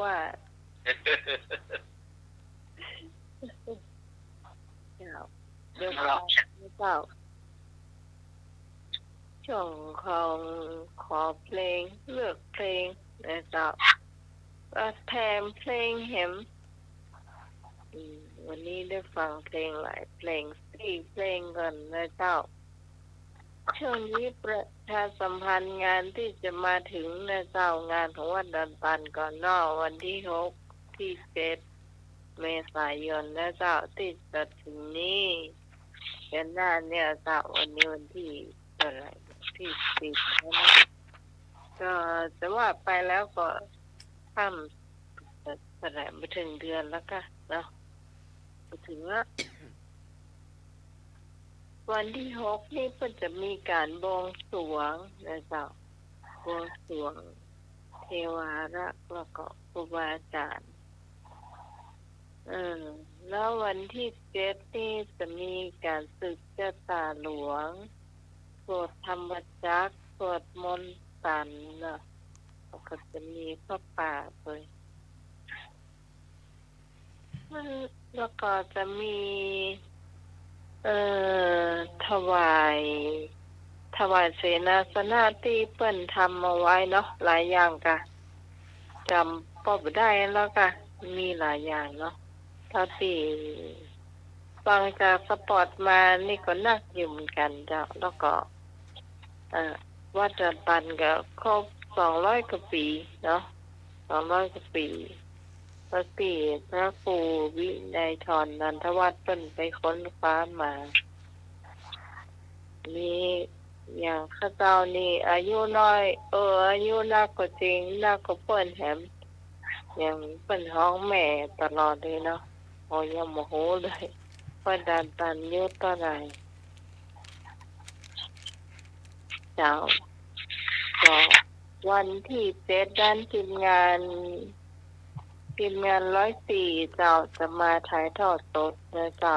ว่าเจ้าเดี๋ยวฟังเจ้าช่วงของขอเพลงเลือกเพลงนะเจ้าก็แถมเพลงแหมวันนี้ได้ฟังเพลงหลายเพลงสี่เพลงก่อนนะเจ้าช่วงนี้ประชาสัมพันธ์งานที่จะมาถึงนะเจ้างานของวัดดอนตันก่อนนอกวันที่6ที่7 เมษายนนะเจ้าที่จะถึงนี้เดือนหน้าเนี่ยเจ้าวันนี้วันที่เท่าไหร่ที่10แล้วนะก็จะว่าไปแล้วก็ข้ามเท่าไหร่ไม่ถึงเดือนแล้วก็เนาะไปถึงว่าวันที่6นี่ก็จะมีการบวงสรวงนะเจ้าบวงสรวงเทวารักษ์แล้วก็ครูบาอาจารย์แล้ววันที่7นี่จะมีการศึกเจ้าตาหลวงสวดธรรมจักรสวดมนต์สันเนาะแล้วก็จะมีพระป่าเลยแล้วก็จะมีเอ่อถวายเสนาสนะที่เปิ้นทำมาไว้เนาะหลายอย่างกะจำป้บ่ได้แล้วก็มีหลายอย่างเนาะเท่าที่ฟังจากสปอร์ตมานี่ก็นักอยู่เหมือนกันเจ้าแล้วก็วัดดอนตันก็ครบ200กว่าปีเนาะ200กว่าปีพระปีพระครูวินัยธรนันทวัฒน์เปิ้นไปค้นคว้ามามีอย่างข้าเจ้านี่อายุน้อยอายุนักก็จริงนักก็เปิ้นแถมยังเปิ้นฮ้องแม่ตลอดเลยเนาะโอ้ยังโมโหเลยว่าดานตันอายุเท่าไหร่เจ้าก็วันที่7ด้านทีมงาน104เจ้าจะมาถ่ายทอดสดนะเจ้า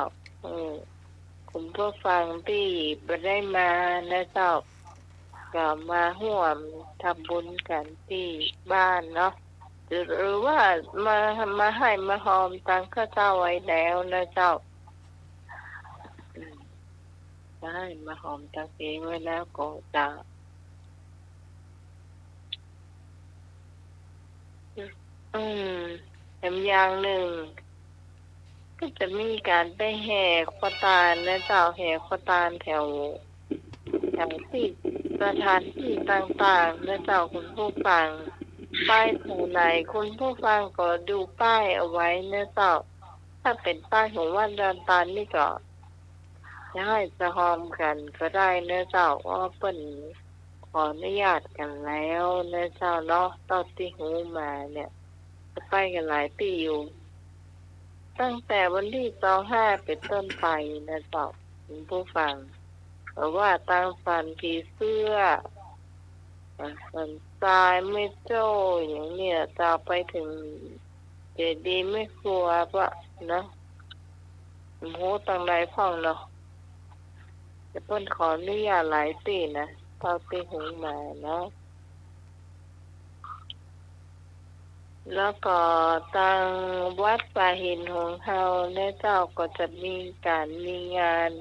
คุณผู้ฟังที่บ่ได้มานะเจ้าก็มาร่วมทำบุญกันที่บ้านเนาะหรือว่ามาให้มาหอมตังข้าเจ้าไว้แล้วนะเจ้าได้มาหอมตังเองไว้แล้วก็จะแถมอย่างหนึ่งก็จะมีการไปแห่ขอตานนะเจ้าแห่ขอตานแถวที่สถานที่ต่างๆนะเจ้าคุณผู้ฟังป้ายแถวไหนคุณผู้ฟังก็ดูป้ายเอาไว้นะเจ้าถ้าเป็นป้ายของวัดดอนตาลนี่ก็จะให้จะหอมกันก็ได้นะเจ้าว่าเปิ้นขออนุญาตกันแล้วนะเจ้าเนาะตอนที่หูมาเนี่ยจะไปกันหลายปีอยู่ตั้งแต่วันที่25เป็นต้นไปนะเจ้าคุณผู้ฟังเพราะว่าตั้งฟันผีเสื้อฟันทรายไม่โจ้อย่างเนี้ยจะไปถึงเจดีย์ไม่ครัวปะนะโหตั้งใดพ่องเนาะจะเพิ่นขออนุญาตหลายปีนะเท่าที่หูมาเนาะแล้วก็ตั้งวัดป่าหินของเฮาในเจ้าก็จะมีงาน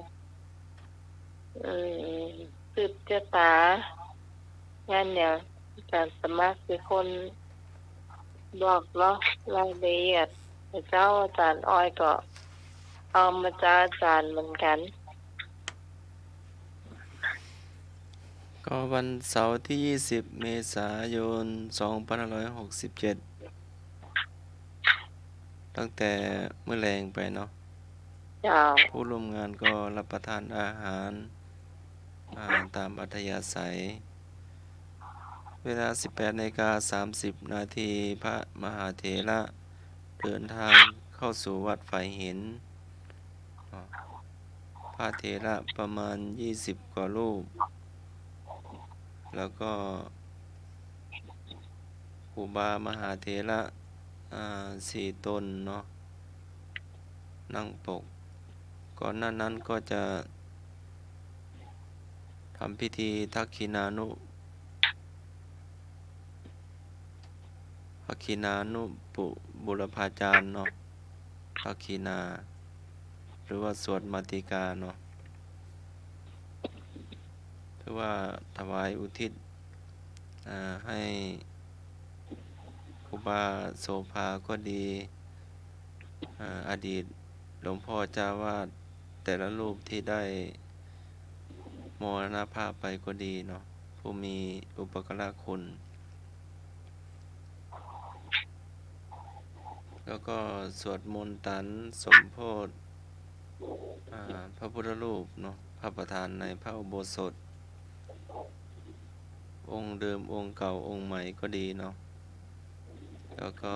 สืบชะตางานเนี่ยการสมัครคือคนบอกเนาะรายละเอียดเจ้าอาจารย์อ้อยก็เอามาจากอาจารย์เหมือนกันก็วันเสาร์ที่20เมษายน2567ตั้งแต่มื้อแลงไปเนาะเจ้าผู้ร่วมงานก็รับประทานอาหารตามอัธยาศัยเวลา 18:30 นาทีพระมหาเถระเดินทางเข้าสู่วัดไฝเห็นพระเถระประมาณ20กว่ารูปแล้วก็ครูบามหาเถระ4 ตนเนาะนั่งปกก่อนหน้านั้นก็จะทำพิธีทักขิณานุ ภคีนานุปุบุรพาจารย์เนาะภคีนา หรือว่าสวดมาติกาเนาะหรือว่าถวายอุทิศให้ครูบาโสภาก็ดีอดีตหลวงพ่อเจ้าวาดแต่ละรูปที่ได้มรณภาพไปก็ดีเนาะผู้มีอุปการะคุณ แล้วก็สวดมนต์ตันสมโพธิพระพุทธรูปเนาะพระประธานในพระอุโบสถองค์เดิมองค์เก่าองค์ใหม่ก็ดีเนาะแล้วก็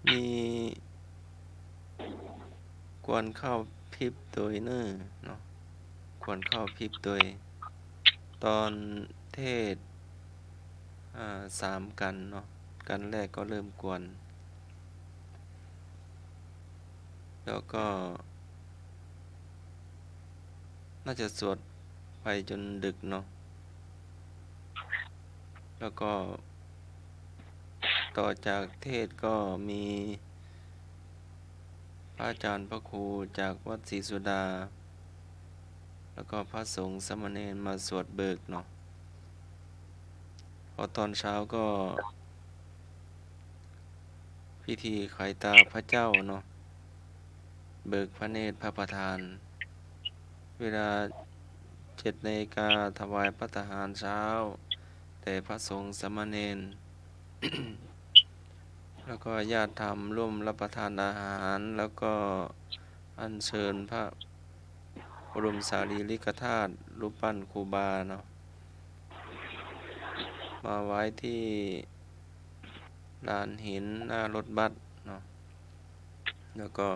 มีควรเข้าพริบโดยเนอเนาะควรเข้าพริบโดยตอนเทศ3 กันเนาะกันแรกก็เริ่มกวนแล้วก็น่าจะสวดไปจนดึกเนาะแล้วก็ต่อจากเทศก็มีพระอาจารย์พระครูจากวัดศรีสุดาแล้วก็พระสงฆ์สามเณรมาสวดเบิกเนาะพอตอนเช้าก็พิธีไขตาพระเจ้าเนาะเบิกพระเนตรพระประธาน เวลา7 นาฬิกาถวายภัตตาหารเช้าแต่พระสงฆ์สามเณร แล้วก็ญาติธรรมร่วมรับประทานอาหารแล้วก็อัญเชิญพระบรมสารีริกธาตุรูปปั้นครูบาเนาะมาไว้ที่ลานหินหน้ารถบัสเนาะแล้วก็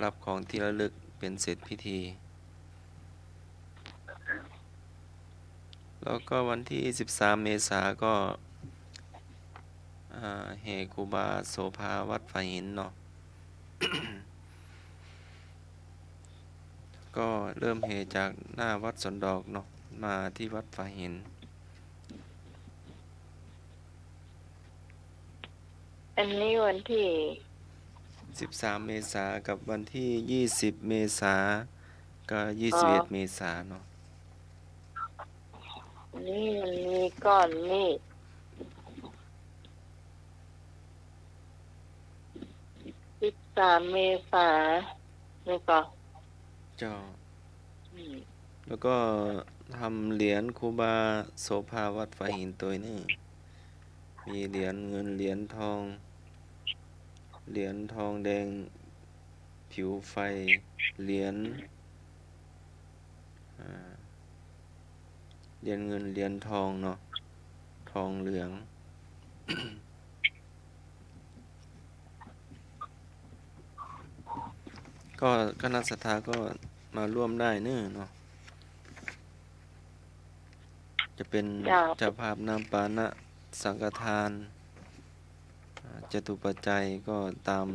รับของที่ระลึกเป็นเสร็จพิธีแล้วก็วันที่13 เมษายนก็แห่ครูบาโสภาวัดฝายหินเนาะ ก็เริ่มแห่จากหน้าวัดสวนดอกเนาะมาที่วัดฝายหินอันนี้วันที่13 เมษายนกับวันที่20 เมษายนกับ21 เมษายนเนาะ นี่มันมีก้อนนี่13 เมษายนนี่ก็เจ้าแล้วก็ทำเหรียญครูบาโสภาวัดฝายหินตัวนี้มีเหรียญเงินเหรียญทองเหรียญทองแดงผิวไฟเหรียญเหรียญเงินเหรียญทองเนาะทองเหลือง ก็คณะศรัทธาก็มาร่วมได้เนาะจะเป็นเจ้าภาพนำปานะสังฆทานจตุปัจจัยก็ตาม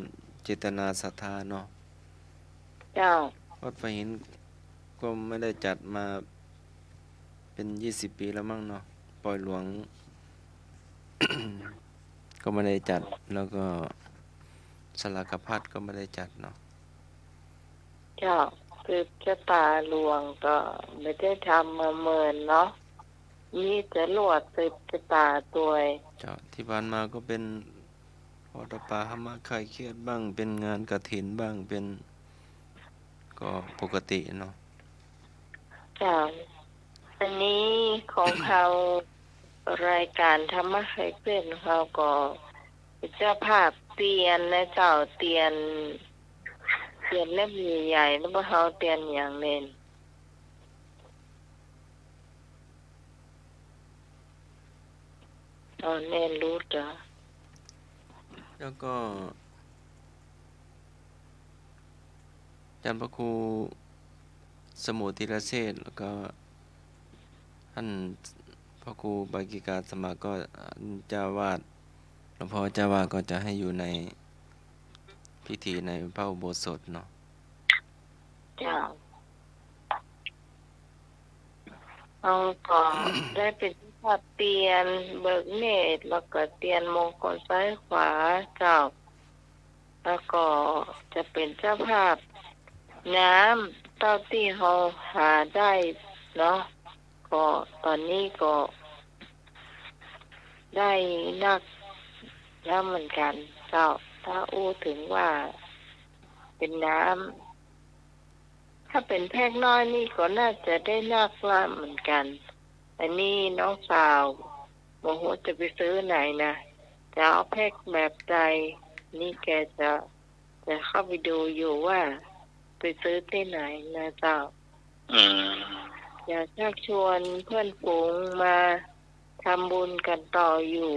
เจตนาศรัทธาเนาะวัดฝายหินก็ไม่ได้จัดมาเป็น20 ปีแล้วมั้งเนาะปล่อยหลวง ก็ไม่ได้จัดแล้วก็สลากพัดก็ไม่ได้จัดเนาะคือชะตาหลวงก็ไม่ได้ทำมาเมินเนาะมีแต่ลวดสืบชะตาตัวที่ผ่านมาก็เป็นทอดปลาหมาไข่เครียดบ้างเป็นงานกฐินบ้างเป็นก็ปกติเนาะอันนี้ของเขารายการธรรมะไข่เพื่อนเขาก็เจ้าภาพเตียนและเจ้าเตียนเล่มใหญ่ๆแล้วพวกเขาเตียนอย่างเน้นเน้นรู้จ้ะแล้วก็อาจารย์พระครูสมุทิรเชษฐ์แล้วก็ท่านพระครูบากิกาสมาก็เจ้าวาดหลวงพ่อเจ้าวาดก็จะให้อยู่ในพิธีในพระอุโบสถเนาะ เจ้าเอาก็ได้เป็นภาพเตียนเบิกเนตรแล้วก็เตียนมงคลซ้ายขวาเจ้าแล้วก็จะเป็นเจ้าภาพน้ำเต้าที่เราหาได้เนาะก็ตอนนี้ก็ได้นักแล้วเหมือนกันเจ้าถ้าอู้ถึงว่าเป็นน้ำถ้าเป็นแพกน้อยนี่ก็น่าจะได้นักละเหมือนกันอันนี้น้องสาวโมโหจะไปซื้อไหนนะจะเอาแพกแบบใดนี่แกจะเข้าไปดูอยู่ว่าไปซื้อที่ไหนนะเจ้าอยากชักชวนเพื่อนฝูงมาทำบุญกันต่ออยู่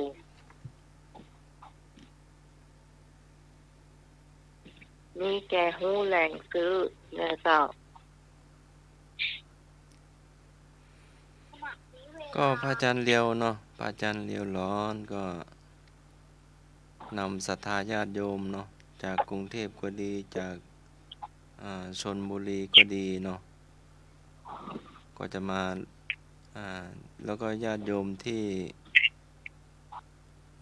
นี่แกหู้แหล่งซื้อนะเจ้าก็พระอาจารย์เลียวเนาะพระอาจารย์เลียวร้อนก็นำศรัทธาญาติโยมเนาะจากกรุงเทพก็ดีจากชลบุรีก็ดีเนาะก็จะมาแล้วก็ญาติโยมที่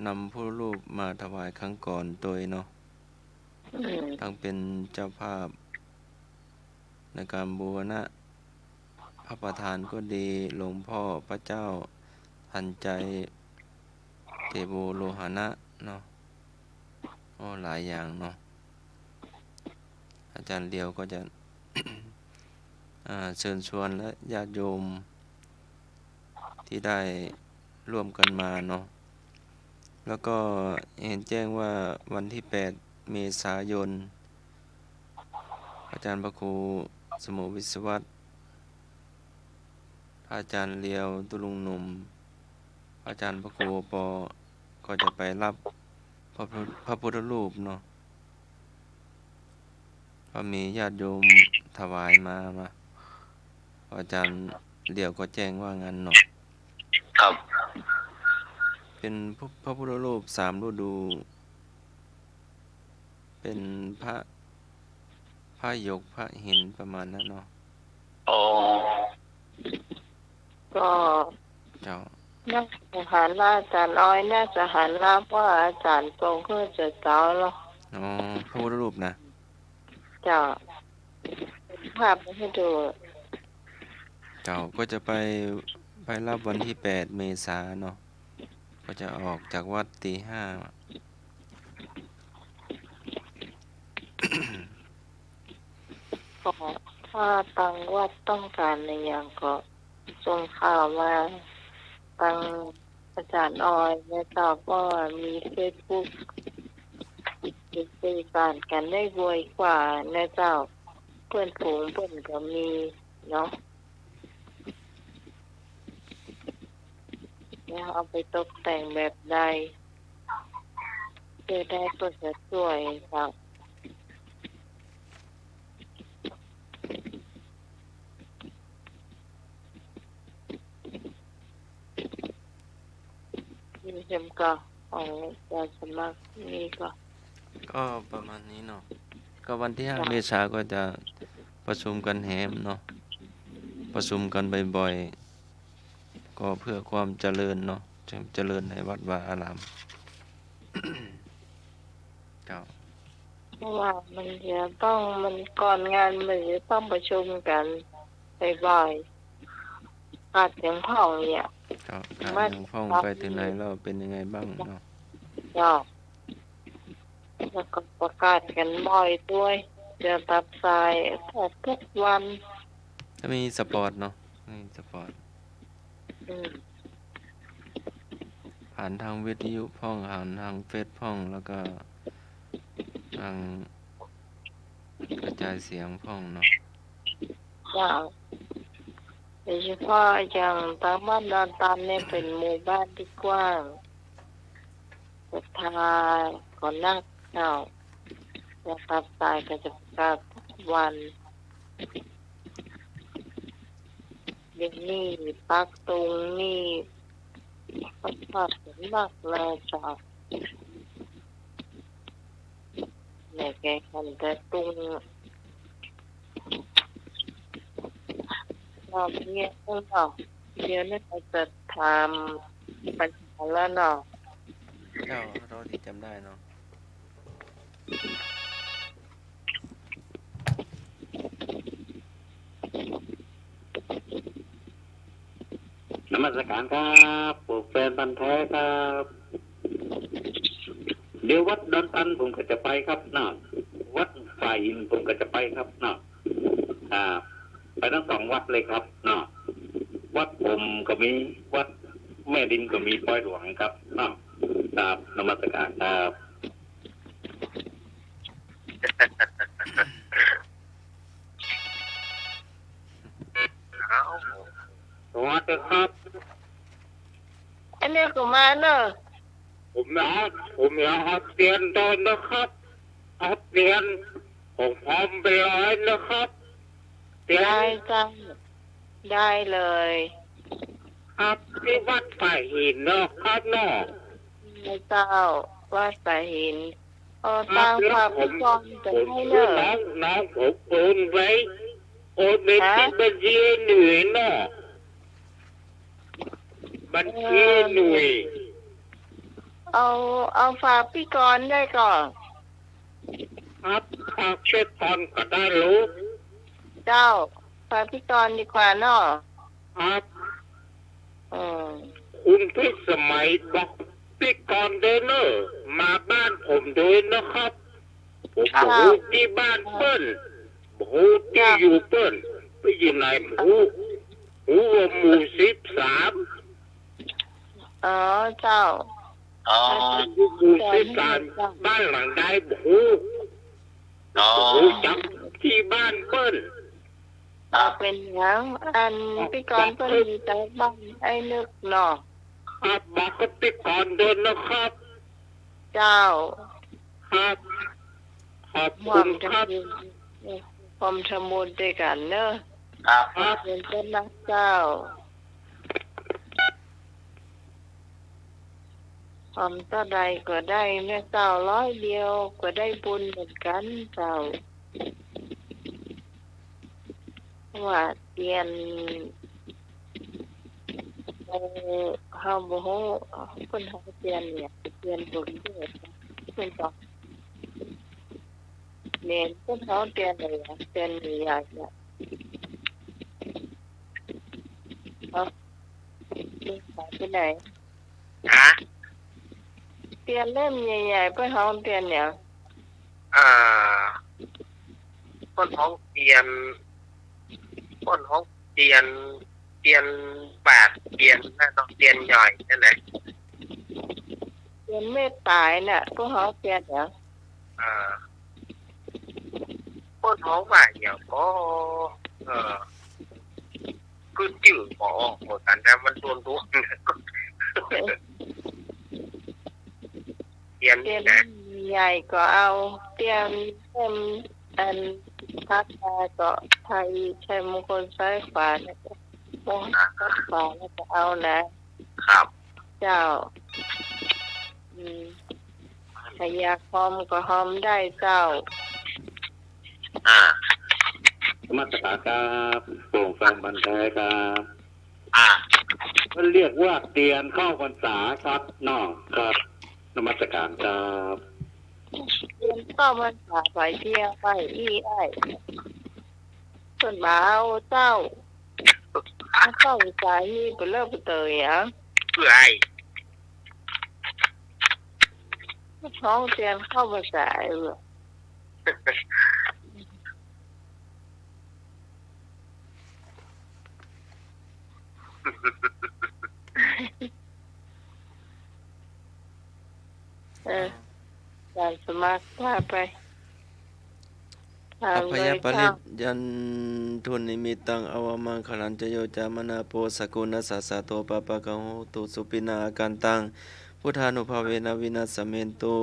นำผู้รูปมาถวายครั้งก่อนโดยเนาะทั้งเป็นเจ้าภาพในการบูรณะพระประธานก็ดีหลวงพ่อพระเจ้าทันใจเทโวโลหณะเนาะหลายอย่างเนาะอาจารย์เดียวก็จะ เชิญชวนและญาติโยมที่ได้ร่วมกันมาเนาะแล้วก็เห็นแจ้งว่าวันที่8 เมษายนอาจารย์พระครูสมุวิศวัตรอาจารย์เลียวตุลุงหนุ่มอาจารย์พระครูปอก็จะไปรับพระพุทธรูปเนาะก็มีญาติโยมถวายมาอาจารย์เลียวก็แจ้งว่างั้นเนาะครับเป็นพระพุทธรูป3 ฤดู เป็นพระหยกพระหินประมาณนั้นเนาะอ๋อก็เจ้าน่าจะหันว่าอาจารย์น้อยน่าจะหันว่าว่าอาจารย์ตรงเพื่อจะเจ้าเนาะอ๋อพระพุทธรูปนะเจ้าภาพให้ดูเจ้าก็จะไปรับวันที่8 เมษายนเนาะก็จะออกจากวัดตี 5ก็ถ้าตังวัดต้องการในอย่างก็ส่งข่าวมาตังอาจารย์ออยแม่ตอบว่ามีเฟซบุ๊กติดต่อกันได้รวยกว่านะเจ้าเพื่อนฝูงเพื่อนก็มีเนาะแล้วเอาไปตกแต่งแบบใดเพื่อได้เพื่อจะสวยครับมีจำกัดของการสมัครนี่ก็ประมาณนี้เนาะก็วันที่5 เมษายนก็จะประชุมกันแหมเนาะประชุมกันบ่อยๆก็เพื่อความเจริญเนาะเจริญในวัดวาอารามเจ้าเพราะว่ามันจะต้องมันก่อนงานมันจะต้องประชุมกันบ่อยๆการเสียงพ่อเนี่ยการยังฟ้องไปถึงไหนแล้วเป็นยังไงบ้างเนาะแล้วก็ประกาศกันบ่อยด้วยจะตัดสายแทบทุกวันถ้ามีสปอร์ตเนาะมีสปอร์ตผ่านทางวิทยุพ่องผ่านทางเฟซพ่องแล้วก็ทางกระจายเสียงพ่องเนาะโดยเฉพาะอย่างตามบ้านดอนตามเนี่ยเป็นหมู่บ้านที่กว้างศรัทธาก่อนนักจะตัดสายก็จะประกาศทุกวันเดี๋ยวนี้ปักตรงนี่ประกาศถึงมากเลยจ้ะแม่แกคันแต่ตรง รอบนี้เนาะเดี๋ยวนี้เราจะทำปัญหาแล้วเนาะ เจ้าเราที่จำได้เนาะ นมัสการครับพวกแฟนพันธุ์แท้ครับ เดี๋ยววัดดอนตันผมก็จะไปครับเนาะวัดฝ่ายอินผมก็จะไปครับเนาะไปทั้งสองวัดเลยครับเนาะวัดผมก็มีวัดแม่ดินก็มีปอยหลวงครับเนาะครับนมัสการครับสวัสดีครับ อันนี้ก็มาเนอะ ผมอยากอัดเรียนตอนนะครับอัดเรียนผมพร้อมไปเลยนะครับเรีย ได้ น จ้าได้เลย ครับที่วัดฝ่ายหินเนาะครับเนาะ ได้เจ้าว่าสาหินตั้งภาพพิกรจะ ผม ให้ คื เน อ อะ น้องผมโอนไว้โอนไปที่บัญชีหน่วยเนาะบัญชีหน่วย เอาฝากพี่กรได้ก่อน ครับครับช่วยตอนก็ได้รู้ เจ้าฝากพี่กรดีกว่าเนาะ ครับ อืม คุณพิสมัยบอกพี่กรเดนเนอร์มาบ้านผมด้วยนะครับผมหูที่บ้านเปิ้ลหูที่อยู่เปิ้ลไปอยู่ไหนหูว่าหมู่13 อ๋อเจ้า อ๋อ อยู่หมู่13บ้านหลังใดหู อ๋อ หูจักที่บ้านเปิ้ล เป็นหยังอันพี่กรก็มีแต่บ้านไอ้นึกเนาะ ครับบอกกับพี่กรเดินนะครับ เจ้า ครับขอบ หม่ คุ อ ณ ม ค ท รับ ำความทำบุญด้วยกันเนอะ ครับ ครับ เป็นเจ้านักเจ้าความต่อใดก็ได้แม่เจ้า100 เดียวก็ได้บุญเหมือนกันเจ้าว่าเตียนเฮาบ่ฮู้เพิ่นเฮาเตียนเนี่ยเตียนบุญเด้อเพิ่นก็เน้นเพิ่นเฮาเตียนเลยอะเตียนใหญ่ๆเนี่ยเอานี่ไปไหน ฮะ เตียนเล่มใหญ่ๆเพิ่นเฮาเตียนเนี่ย คนห้องเตียนคนห้องเตียน8เตียนนั่นต้องเตียนใหญ่นั่นแหละ เตียนเมตตายน่ะเพิ่นเฮาเตียนเนี่ย คนห้องว่าอย่างก็คือจื่อหมอเหมือนกันแต่มันตัวเตียน เตียน นะ ใหญ่ก็เอาเตียนเล่มอันพักมาก็ไทยชัยมงคลซ้ายขวาเนี่ยก็มองขวาแล้วก็เอานะครับ เจ้าถ้าอยากหอมก็หอมได้เจ้า นมัสการครับโปร่งแฟนบันแท้ครับ อ่า มันเรียกว่าเตียนเข้าพรรษาครับน้องครับนมัสการครับ เรียนเข้ามาหาไปเที่ยวไปอีไอ้ส่วนบ่าวเจ้าเข้าใจนี่ไปเลิกไปเตยอ่ะ เพื่อให้ ท้องเตียนเข้ามาใส่เลย การสมัครว่าไป อภยปริตยันทุนนิมิตังอวมังคลันจโยจามนาโปสกุณสัสสะโตปะปะกะโหตุสุปินาอาการตังพุทธานุภาเวนะวินัสสเมนตุ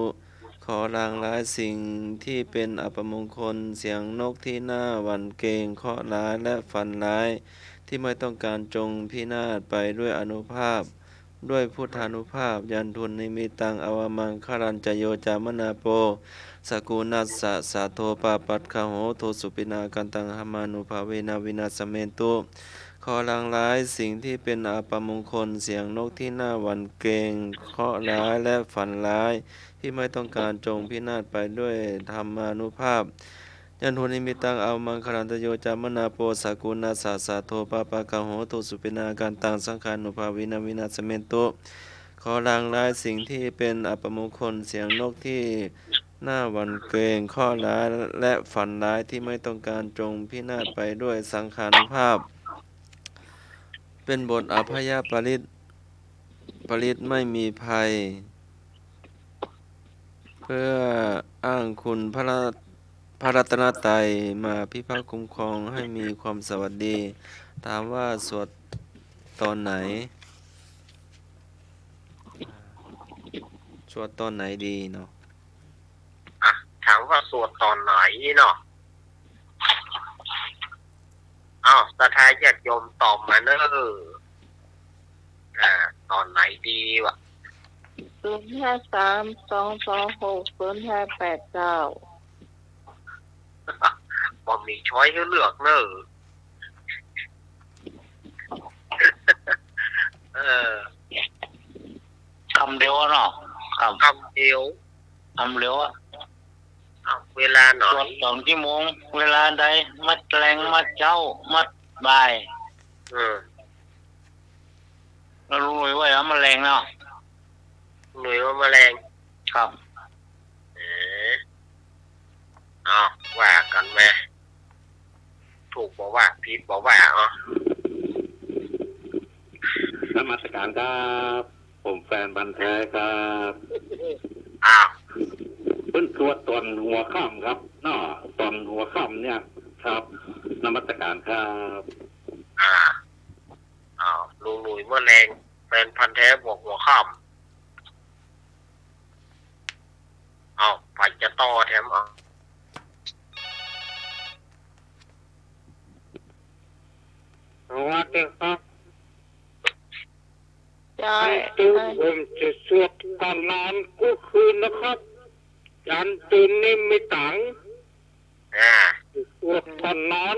ขอล้างร้ายสิ่งที่เป็นอัปมงคลเสียงนกที่หน้าหวั่นเกรงเคราะห์ร้ายและฝันร้ายที่ไม่ต้องการจงพินาศไปด้วยอนุภาพด้วยพุทธานุภาพยันทุนนิมิตังอวมังคลันจโยจามนาโปสกุณัสสะสะโทปาปัตคโหโทสุปินากันตังหมานุภาเวนะวินาสเมนตุข ขอล้างร้ายสิ่งที่เป็นอัปมงคลเสียงนกที่น่าหวั่นเกรงเคราะห์ร้ายและฝันร้ายที่ไม่ต้องการจงพินาศไปด้วยธรรมานุภาพยันโหนิมิตังอามังคลันตโยจามนาโปสากุณาสาสาโทปาปะกะโหตุสุปินาการตังสังขานุภาวินาวินาสเมนตุขอล้างร้ายสิ่งที่เป็นอัปมงคลเสียงนกที่น่าหวั่นเกรงข้อร้ายและฝันร้ายที่ไม่ต้องการจงพินาศไปด้วยสังขานุภาพเป็นบทอภยปริตไม่มีภัยเพื่ออ้างคุณพระรัตนตรัยมาพิทักษ์คุ้มครองให้มีความสวัสดีถามว่าสวดตอนไหนสวดตอนไหนดีเนาะ อ่ะถามว่าสวดตอนไหนเนาะอ้าวศรัทธาญาติโยมตอบมาเนอะตอนไหนดีวะ 053-226-0589บ่มีช้อยให้เลือกเนอะเออ คำเดียวเนาะครับ คำเดียว คำเดียวอะ อ้าวเวลาหน่อ สวด ย 2 ชั่วโมงเวลาใดมัดแรงมัดเจ้ามัดบ่าย เรารู้เลยว่ามันแรงเนาะ หน่วยว่าแมลง ครับ อ้าวว่ากันไหมถูกบอกว่าผิดบอกว่านมัสการครับผมแฟนบันแท้ครับ อ้าว เพิ่นตรวจตอนหัวค่ำครับเนาะตอนหัวค่ำเนี่ยครับนมัสการครับ อ้าวลุงหนุ่ยแมลงแฟนพันธุ์แท้บอกหัวค่ำอ้าวไปจะต่อแถมสวัสดีครับ ใช่ ผมจะสวดก่อนนอนกู้คืนนะครับยันตื่นนี่ไม่ตังสวดก่อนนอน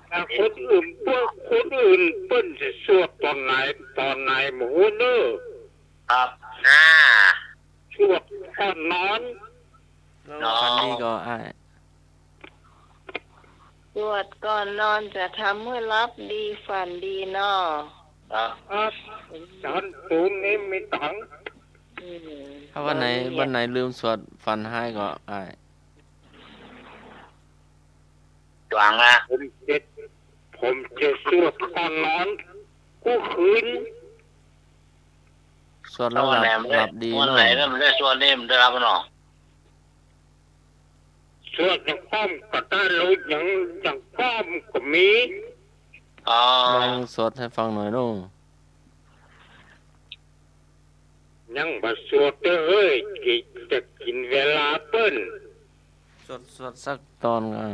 แต่คนอื่นเปิ้นจะสวดตอนไหนหมูเนอครับสวดก่อนนอน ฝันดีก็อ้าย สวดก่อนนอนจะทำให้รับดีฝันดีเนาะ ครับยันตื่นนี่ไม่ตัง ถ้าวันไหนลืมสวดฝันหายก็อ้าย จวงอ่ะผมจะสวดก่อนนอนกู้คืน สวดแล้วหลับดี วัน เนาะ ไหนมันได้สวดนี่มันได้รับเนาะสวดอย่างป้อมก็ได้รู้อย่างป้อมก็มีลองสวดให้ฟังหน่อยนู่น ยังมาสวดเอ้ยจะกินเวลาเปิ้น สวดสักตอนก็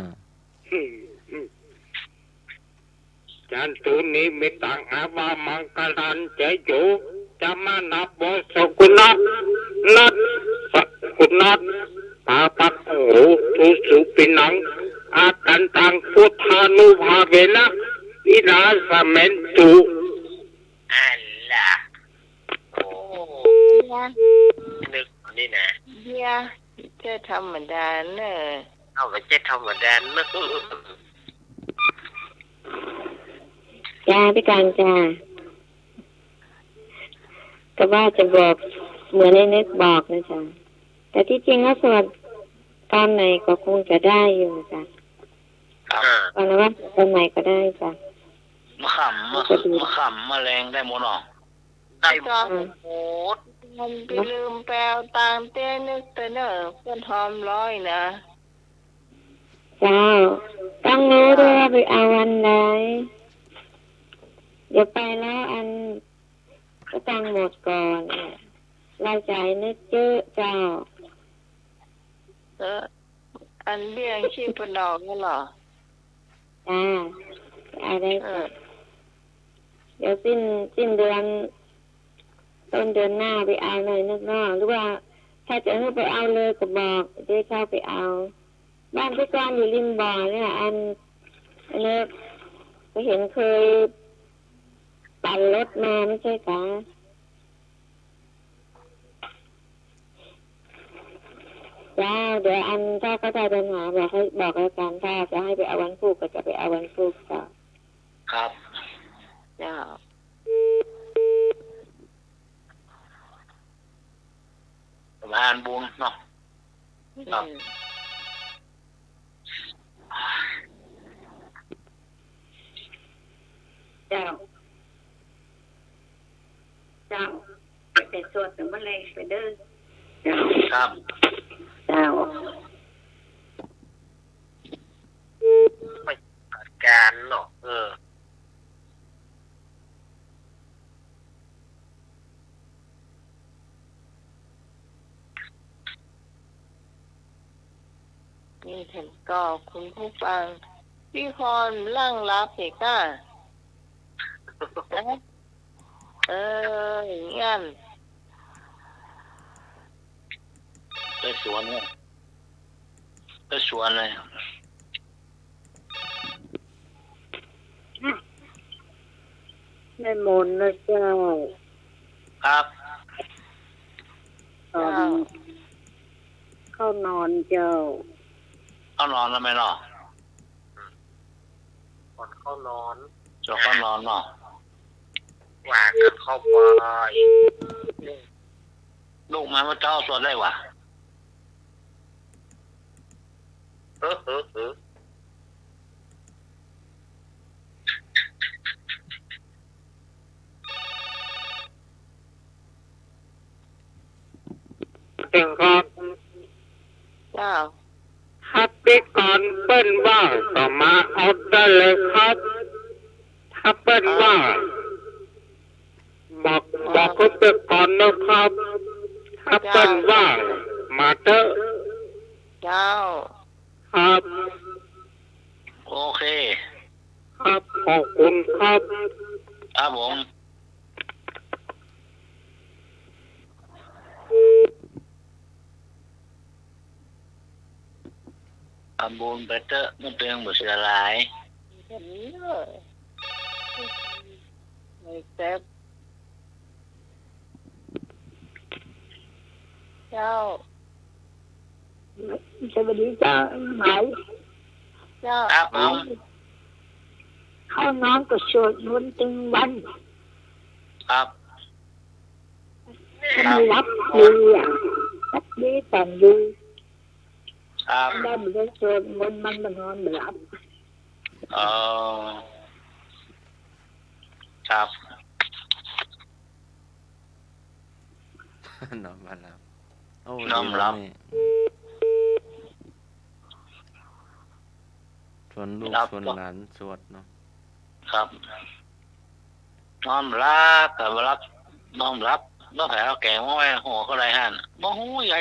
จานตูนี้ไม่ต่างอาว่ามังกรันจะอยู่จะมานับบ่สกุณัตนัดสกุณัตปาปักโอทุสุปินังอากันตังพุทธานุภาเวนะวินาสเมนตุอัลล่ะโอ้นึกนี่นะ เฮียจะธรรมดาเนอะ เอาไปเจ็ดธรรมดาเนอะ จ้าพี่การจ้าก็ว่าจะบอกเหมือนในเน็ตบอกนะจ๊ะแต่ที่จริงแล้วสวดตอนไหนก็คงจะได้อยู่จ้ะตอนนั้นว่าตอนไหนก็ได้จ้ะมะขำมะแรงได้หมดหรอ ได้หมด มันไปลืมแปลวตามเต้นึกแต่เนอะเพื่อนหอมร้อยนะ เจ้าต้องรู้ด้วยว่าไปเอาวันไหนเดี๋ยวไปแล้วอันก็ตังหมดก่อนรายจ่ายนึกเยอะเจ้า อันเบี้ยงชีพดอกนี่หรอ จ้าอะไรเดี๋ยวสิ้นเดือนต้นเดือนหน้าไปเอาหน่อยนึกนอกหรือว่าถ้าจะให้ไปเอาเลยก็บอกได้เข้าไปเอาบ้านพี่กรอยู่ริมบ่อเนี่ยอันนี้ ก็เห็นเคยปั่นรถมาไม่ใช่กะจ้าเดี๋ยวอันถ้าเขาได้ปัญหาบอกให้บอกแล้วกันถ้าจะให้ไปเอาวันพุธก็จะไปเอาวันพุธจ้า ครับ เจ้า สะพานบุญเนาะ ครับ เจ้าแต่สวดแต่เมื่อไรไปเด้อเจ้า ครับ เจ้า ไม่ขาดการเนาะนี่เห็นก็คุณผู้ฟังพี่พรร่างรับเหก้านะอย่างงั้น ไปสวนเนี่ยไปสวนเลย ไม่มนต์นะเจ้า ครับ ตอนเข้านอนเจ้า เข้านอนแล้วไหมเนาะก่อนเข้านอนจะเข้านอนเนาะว่ากันเข้าไปลูกมาว่าเจ้าสวดได้วะถึงครับ เจ้า ถ้าปีก่อนเปิ้นว่างก็มาเอาได้เลยครับ ถ้าเปิ้นว่างบอกคุณปีก่อนนะครับ ถ้าเปิ้นว่างมาเถอะ เจ้า ครับ โอเค ครับขอบคุณครับ ครับผม ทำบุญไปเถอะไม่เป็นบุญเสียหลาย เห็นเลยไม่เจ็บเจ้า สวัสดีเจ้าหมาย เจ้า ครับผม เข้านอนก็สวดมนต์ตึงวัน ครับ ถ้าไม่รับดีรับดีแต่งดี ครับ ได้ไม่ได้สวดมนต์มันนอนไม่หลับ เออครับ น้อมมารับโอ้ น้อมรับ ดีนะชวนลูก รับ ชวนหลานสวดเนาะ ครับน้อมรับกับรับน้อมรับน้อแผลแก่มาไว้หัวก็ไรหันบ่หูใหญ่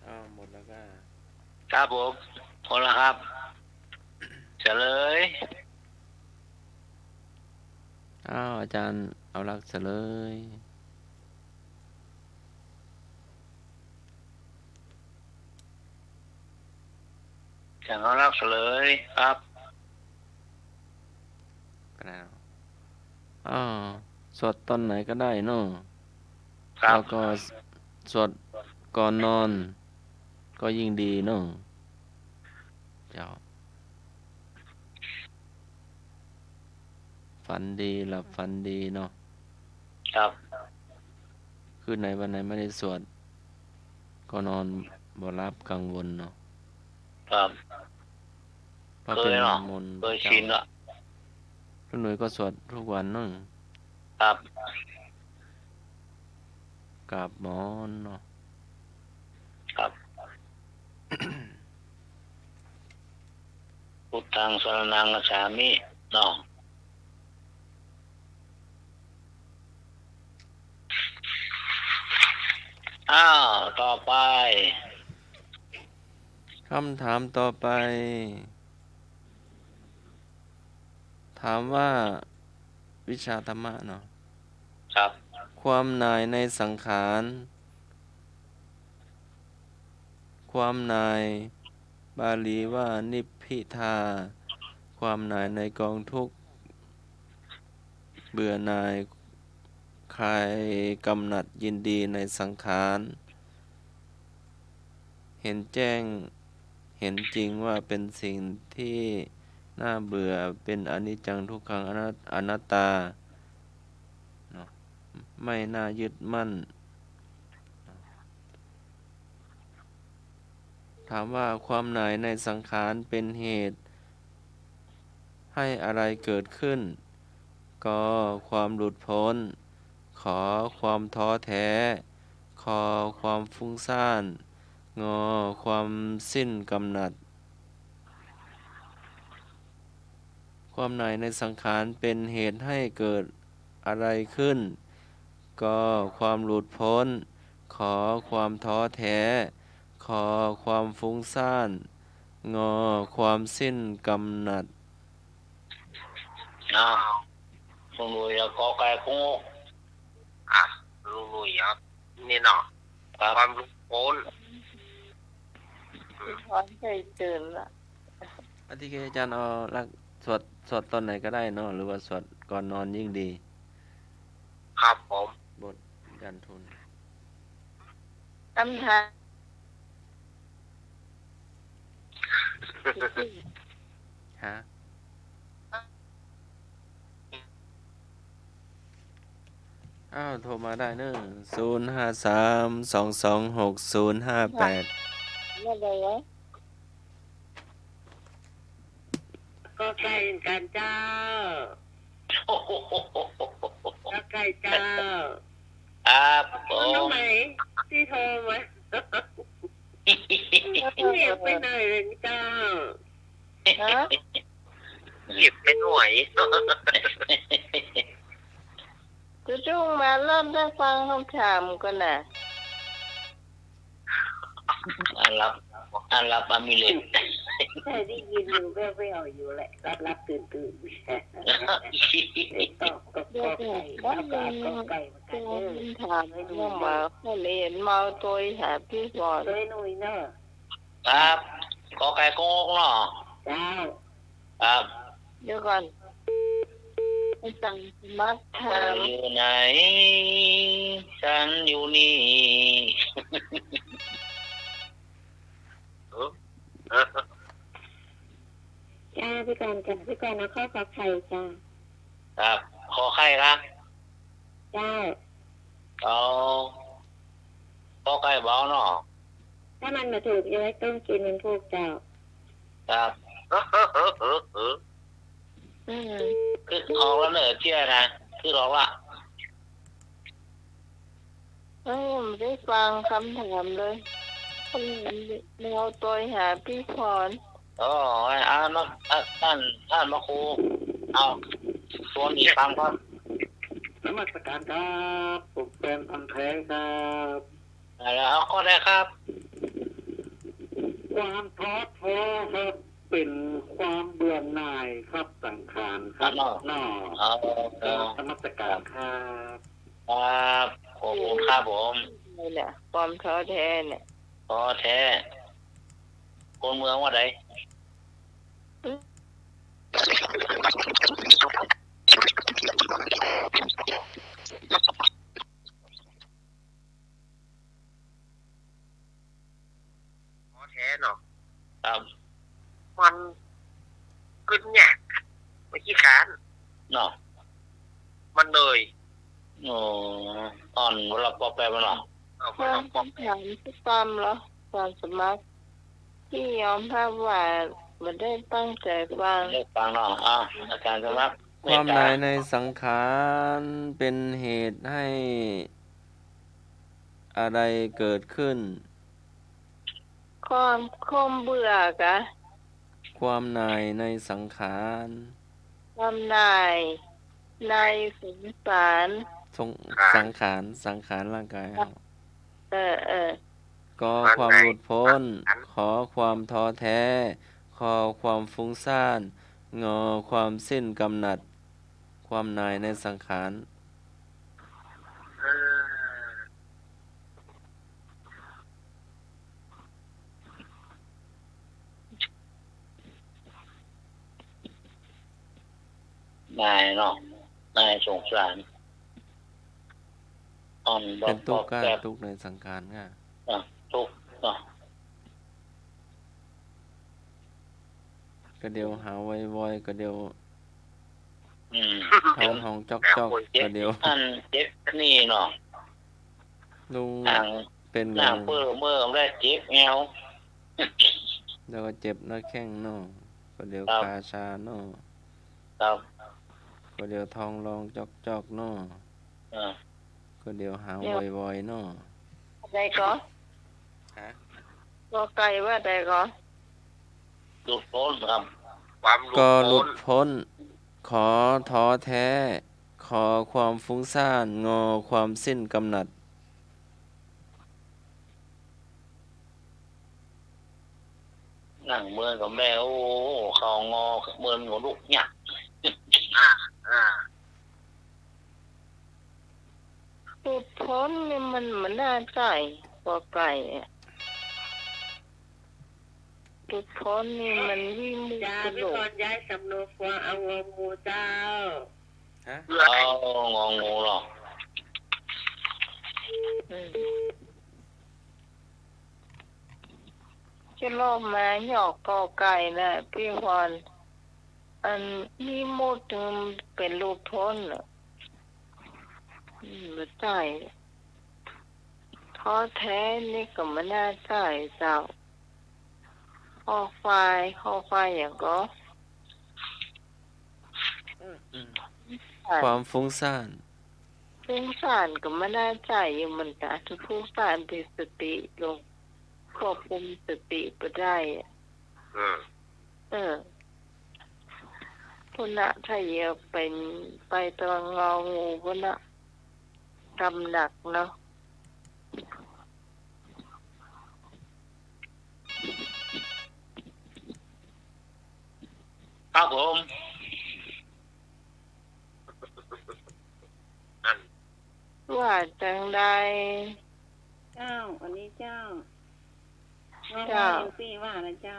อ้าวหมดแล้วก็ ครับผมพอแล้วครับเฉลย อ้าวอาจารย์เอาลักษณ์เลย อย่างเรารับเฉลยครับ ก็ได้เนาะอ้าวสวดตอนไหนก็ได้เนาะ ครับ แล้วก็สวดก่อนนอน ก็ยิ่งดีเนาะเจ้าฝันดีหลับฝันดีเนาะ ครับ คืนไหนวันไหนไม่ได้สวดก็นอนบ่รับกังวลเนาะ ครับ เพราะเป็น เคยเนาะ มนต์ เคยชินละ คุณหนุ่ยก็สวดทุกวันเนาะ ครับ กราบหมอนเนาะ ครับ พุทธังสรณังคัจฉามิเนาะอ้าวต่อไป คำถามต่อไป ถามว่าวิชาธรรมะเนาะ ครับ ค ความหน่ายในสังขารความหน่ายบาลีว่านิพพิทาความหน่ายในกองทุกข์เบื่อหน่ายคลายกำหนัดยินดีในสังขารเห็นแจ้งเห็นจริงว่าเป็นสิ่งที่น่าเบื่อเป็นอนิจจังทุกขังอนัตตาเนาะไม่น่ายึดมั่นถามว่าความหน่ายในสังขารเป็นเหตุให้อะไรเกิดขึ้นก็ความหลุดพ้นขอความท้อแท้ขอความฟุ้งซ่านงอความสิ้นกำหนัดความหน่ายในสังขารเป็นเหตุให้เกิดอะไรขึ้นก็ความหลุดพ้นขอความท้อแท้ขอความฟุ้งซ่านงอความสิ้นกำหนัดลุยแล้วก็ไก่คงลุยครับนี่เนาะความรู้พ้น ถอนใจตื่นละ อธิเกอาจารย์เอาลักสวดตอนไหนก็ได้เนาะหรือว่าสวดก่อนนอนยิ่งดี ครับผม บทยันทุน คำถาม ฮะอ้าวโทรมาได้เนอะ053226058เมื่อใดวะ ก็ใกล้กันเจ้าก็ใกล้เจ้า ครับผ น้อง ม ไหมที่โทรมาเงียบไปหน่อยเลยเจ้า ฮะ หยิบไปหน่วย จุ้งมาเริ่มได้ฟังคำถามกันน่ะ อันรับอามิเลต ใช่ได้ยินอยู่แว่วๆอยู่แหละรับตื่นตอกก็ไก่ก็ไก่มา ตั กัน ว เด้อ คำถามว่ามาเขาเรียนมาตัวหาพี่ก่อน เลยหนุ่ยเนอะ ครับก็ไก่คงเนาะ เจ้า ครับ เดี๋ยวก่อนอาจารย์มักถาม อยู่ไหนฉันอยู่นี่ จ้าพี่กรจ้าพี่กรเอาข้าวขอไข่จ้า ครับขอไข่ครับ เจ้า เอาขอไข่เบาเนาะ ถ้ามันมาถูกจะได้ต้องกินมันถูกเจ้า ครับ อืม คือออกแล้วเนอะเชื่อนะคือออกละ เอ้ยไม่ได้ฟังคำถามเลยเขาเรียนมาตัวหาพี่พร อ๋อท่านมาครูเอาตัวนี้ฟังครับ นมัสการครับผมเป็นพันธุ์แท้ครับ แล้วเอาข้อได้ครับ ความท้อแท้ครับเป็นความเบื่อหน่ายครับสังขารครับนอ เอา นมัสการครับ ครับขอบคุณครับผม นี่แหละความท้อแท้เนี่ย ขอแท้คนเมืองว่าไดขอแท้เนาะครับมันขึ้นยากไม่ขี้ขานเนาะมันเลยอ่อนเวลาปอแปลมันเนาะ ความคำถามที่ตามเหรอความสมัครที่ยอมภาพว่าไม่ได้ตั้งใจฟัง เลิกฟังเนาะอาจารย์สมัคร ความหน่ายในสังขารเป็นเหตุให้อะไรเกิดขึ้น ความคมเบื่อกะ ความหน่ายในสังขาร ความนายในสงสาร สังขารร่างกายเรา ก็ความหลุดพ้นขอความท้อแท้ขอความฟุ้งซ่านงอความสิ้นกำหนัดความหน่ายในสังขาร เออ นายเนาะนายสงสารเป็นทุกข์ก็ทุกข์ในสังขารง่ะทุกข์เนาะก็เดียวหาไว้ก็เดียวท้องห้องจอกก็เดียวอันเจ็บนี่เนาะลุงเป็นหน้าเมื่อได้เจ็บแอวแล้วก็เจ็บหน้าแข้งเนาะก็เดียวขาชาเนาะครับก็เดียวท้องร้องจอกเนาะก็เดียวหาไว้เนาะได้ก็ก็ไกลว่าได้ก็หลุดพ้นครับก็หลุดพ้นขอท้อแท้ขอความฟุ้งซ่านงอความสิ้นกำหนัดนั่งเมืองกับแม่โอ้เขางอเมืองหัวลูกหยักหลุดพ้นนี่มันน่าใจก็ไกลหลุดพ้นนี่มันวิมุตติโลกย้ายสำนวนฟัวเอางองูเจ้าเอางองูหรอจะลอบมาหยอกกอไก่นะพี่พรอันวิมุตติเป็นหลุดพ้นไม่ใจท้อแท้นี่ก็ไม่น่าใจเจ้าข้อควายอย่างก็ความฟุ้งซ่านก็ไม่น่าใจอยู่เหมือนกันทุกฟุ้งซ่านเป็นสติลงควบคุมสติไปได้พุ่นนะถ้าเยอะเป็นไปตัวงองูพุ่นนะกำหนักเนาะครับผมว่าจังใดเจ้าวันนี้เจ้าปีว่านะเจ้า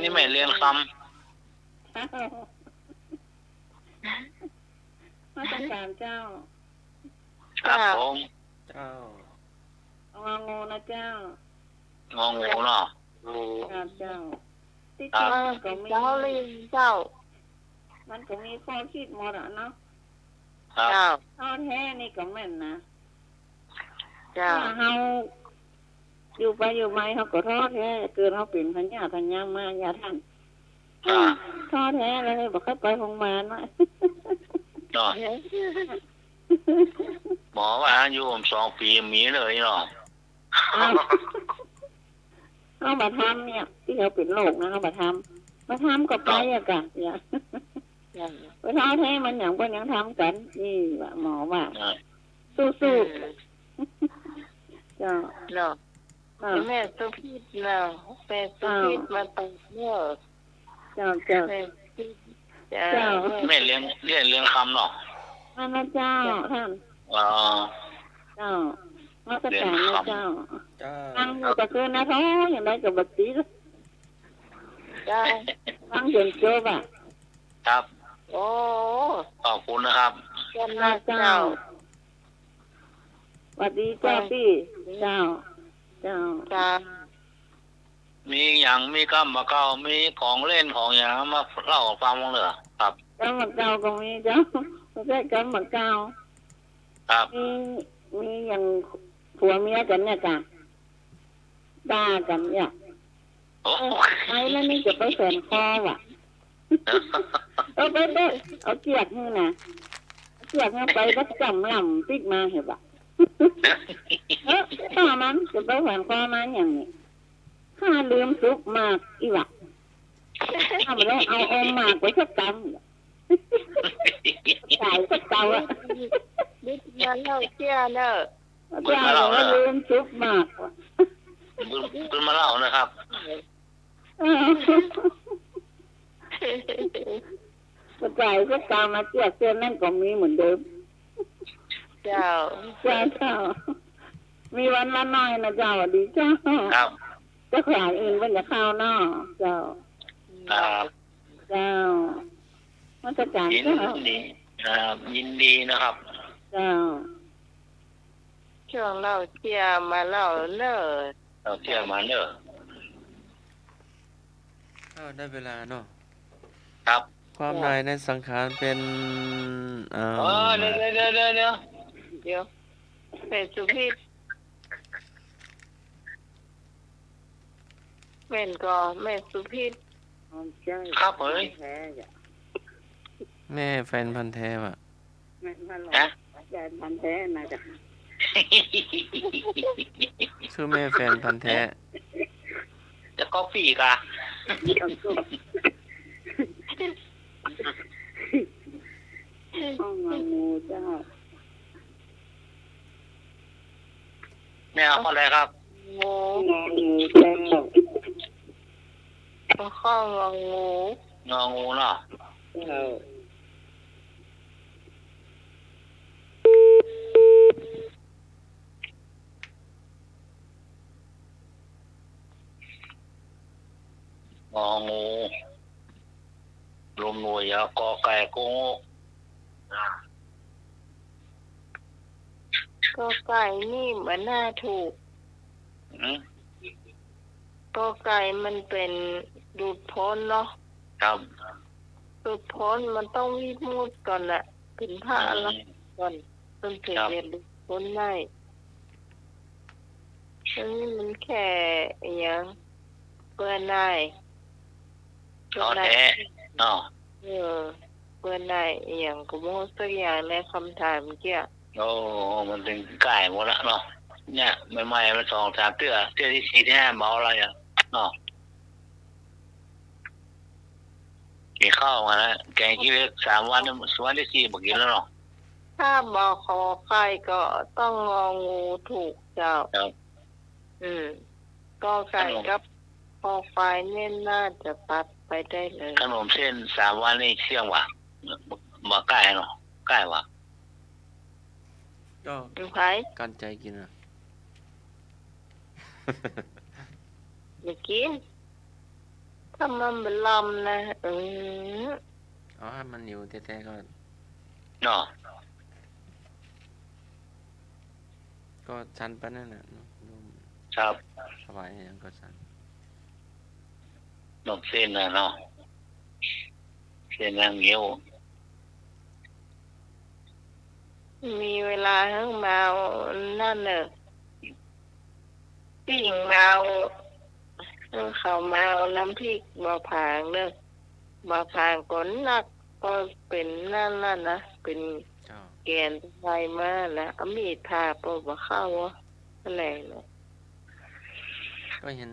นี่ไม่เรียนคำมาตรการเจ้าครับผมเจ้าง องูนะเจ้าง องูเนาะครับเจ้าที่เจ้าเลยเจ้ามันก็มีข้อคิดหมดเนาะท้อแท้นี่ก็แม่นนะถ้าเฮาอยู่ไปอยู่มาเขาก็ท้อแท้เกิดเขาเป็นพันยามาอย่าท่านท้อแท้เลยบอกให้ไปโรงพยาบาลนะหมอว่าอยู่ผม2 ปีมีเลยเนาะเขามาทำเนี่ยที่เขาเป็นโรคนะเขามาทำก็ไปอะกันอย่าไปท้อแท้มันอย่างก็ยังทำกันนี่ว่าหมอว่าสู้เจ้าแม่สุพิษนะแม่สุพิษมาตั้งเมื่อเจ้าแม่เรียนคำเนาะนั่นนะเจ้าท่านเจ้ามาตรการนะเจ้านั่งอยู่กับคืนนะท้ออย่างไรกับบัตรตีนั่งเห็นโจ๊บอ่ะครับโอ้ขอบคุณนะครับเจ้าสวัสดีเจ้าพี่เจ้ามีอย่างมีกำมะเก่ามีของเล่นของอย่างมาเล่าฟังมั้งเหรอครับกำมะเก่าก็มีเจ้าไม่ใช่กำมะเก่าครับมีอย่างผัวเมียกันเนี่ยจ้ะด่ากันเนี่ยไอ้แล้วนี่จะไปแขวนคอว่ะไปเอาเกียกนี่นะเกียกนี่ไปก็จำลำปิดมาเห็นป่ะต่อมันจะไปแขวนคอมาอย่างนี้ข้าลืมซุกมากอีวะข้าไม่ได้เอาอมมากไว้สักกำจ่ายสักเตาอะนิดเดียวเล่าเชี่ยเนอะจ่ายแล้วลืมซุกมากคุณมาเล่านะครับกระจายก็ตามมาเจียเสื้อนั่นก็มีเหมือนเดิมเจ้ามีวันละน้อยนะเจ้าดีเจ้าครับเจ้าขายอื่นวันจะข้าวหน้าเจ้า เจ้ามาตรการ ยิน เจ้า ดียินดีนะครับ เจ้า ช่วงเล่าเที่ยมาเล่าเลิศ เราเที่ยวมาเนอะ ได้เวลาเนาะ ครับ ความในในสังขารเป็นเดี๋ยว เป็นสุพิษเป็นก็แม่สุพิษ ครับเฮ้ย แม่แฟนพันธ์แท้ว่ะ ฮะ พันแท้นะจ๊ะ ชื่อแม่แฟนพันธ์แท้ จะกาแฟกะ ห้องงูเจ้า แม่เอาข้ออะไรครับ งู งูเจ้า ข้องงงู งองูเนาะ เจ้า งองูรวมหน่วยยากอไก่กงู ก็ไก่นี่เหมือนน่าถูก อืม ก็ไก่มันเป็นดูดพ้นเนาะ ครับ ดูดพ้นมันต้องรีบมุดก่อนน่ะเป็นผ้าอะไรก่อนจนถึงเรียนดูดพ้นได้อันนี้มันแค่อย่างเปื้อนได้ ท้อแท้เนาะ เปื้อนได้อย่างก็โมสักอย่างในคำถามเกี่ย โอ้มันถึงไก่หมดละเนาะเนี่ยใหม่ๆมัน2-3เตื้อที่4ที่5เมาอะไรอ่ะเนาะกินข้าวมาแล้วแกงขี้เหล็ก3 วันวันที่4บ่กินแล้วเนาะ ถ้าบอกขอไข่ก็ต้องงองูถูกเจ้า ครับ ก็ไก่กับคอควายเนี่ยน่าจะตัดไปได้เลย ขนมเส้น3 วันนี่เชี่ยงว่ะบ่ใกล้เนาะใกล้ว่ะ ก็ ดูไผ่ กันใจกินอ่ะ อย่ากินถ้ามันเป็นลำนะเอาให้มันอยู่แท้ๆก็ เนาะ ก็ชันไปนั่นแหละนุ่ม ครับ สบายอย่างก็ชัน ขนมเส้นน่ะเนาะเส้นนางเหนียว มีเวลาทั้งมานั่นเนอะปิ่งมาเขามาน้ำพริกบ่ผางเนอะบ่ผางก้นนักก็เป็นนั่นนะเป็น เจ้า แกนไฟมานะเอามีดผ่าปบ่เข้าวะอะไรเนาะ ก็เห็น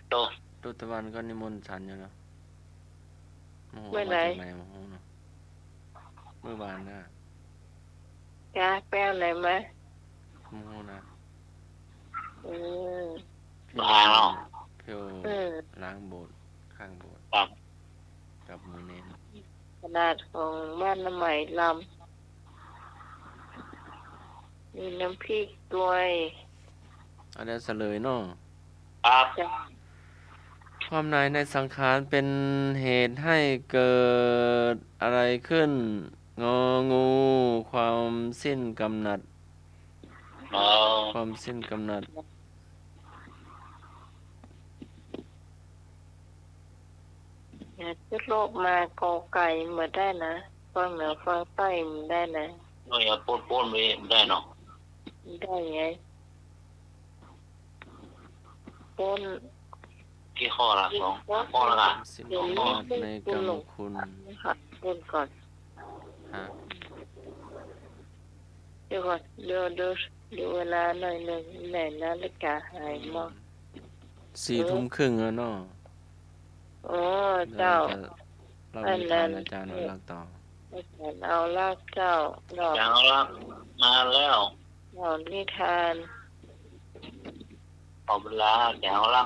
โต ตุตะวันก็นิมนต์ฉันอยู่เนาะโอ้โห เมื่อไหร่ มาจากไหนมาโหเนาะเมื่อวานน่ะ กาแป้วไหนมา โมโหนะ อืม บางเนาะ เพียว อืม ล้างโบสถ์ข้างโบสถ์ ครับ กับมือเน้น ขนาดของบ้านน้ำใหม่ลำมีน้ำพริกด้วย อันนี้เสลยเนาะ ครับ จ้ะ ความในในสังขารเป็นเหตุให้เกิดอะไรขึ้น งองู ความสิ้นกำหนัด อ๋อ ความสิ้นกำหนัด อยากจะโลกมากอไก่มาได้นะฟังเหนือฟังใต้มันได้นะ น้อยปนๆไม่ได้เนาะ ได้ไงปน ที่ข้อละ2ข้อละ สิ้นกำหนัดในกรรมคุณ หัดปนก่อน ฮะ เดี๋ยวก่อนดูเวลาหน่อยหนึ่งไหนนาฬิกาหายหมด 4 ทุ่มครึ่งแล้วเนาะ อ๋อเจ้า เรานิทานอาจารย์วันรักต่อ อาจารย์เอาลากเจ้าดอก อย่างละมาแล้ว ดอกนิทาน เอาเวลาอย่างละ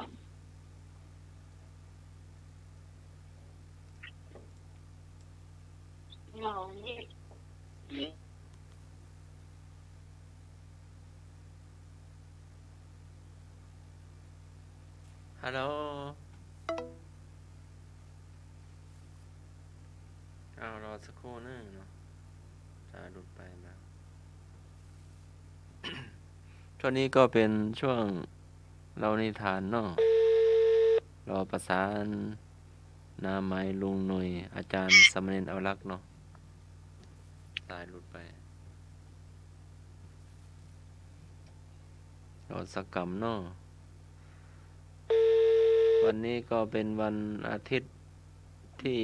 เรานี่ ฮัลโหล สักครู่นึงเนาะจะหลุดไปแล้ว ช่วงนี้ก็เป็นช่วงเรานิทานเนาะรอประสานนาไม้ลุงหน่วยอาจารย์สมณเณรเอารักษ์เนาะสายหลุดไปรอสักกรรมเนาะวันนี้ก็เป็นวันอาทิตย์ที่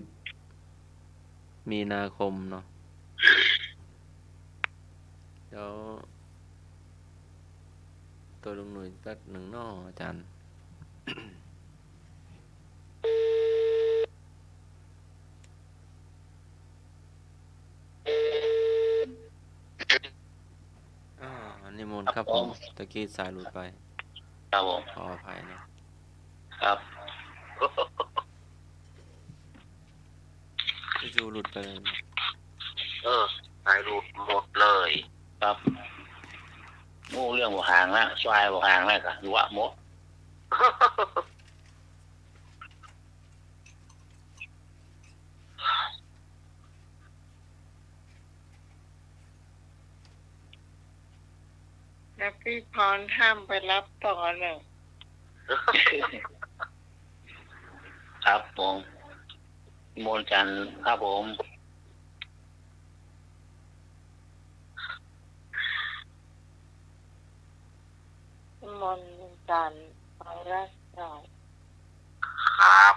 10 มีนาคมเนาะเดี๋ยวตัวลุงหน่วยแป๊บหนึ่งเนาะอาจารย์ นิมนต์ครับผมตะกี้สายหลุดไป ครับผม ขออภัยนะครับ จู่หลุดไปเลย สายรูดหมดเลยครับโม่เรื่องบ่ห่างแล้วชายบ่ห่างแล้วก็หรือว่าหมด แล้วพี่พรห้ามไปรับต่อหนึ่ง ครับผมมนจันทร์ครับผม มนต์จันทร์ไปรักษา ครับ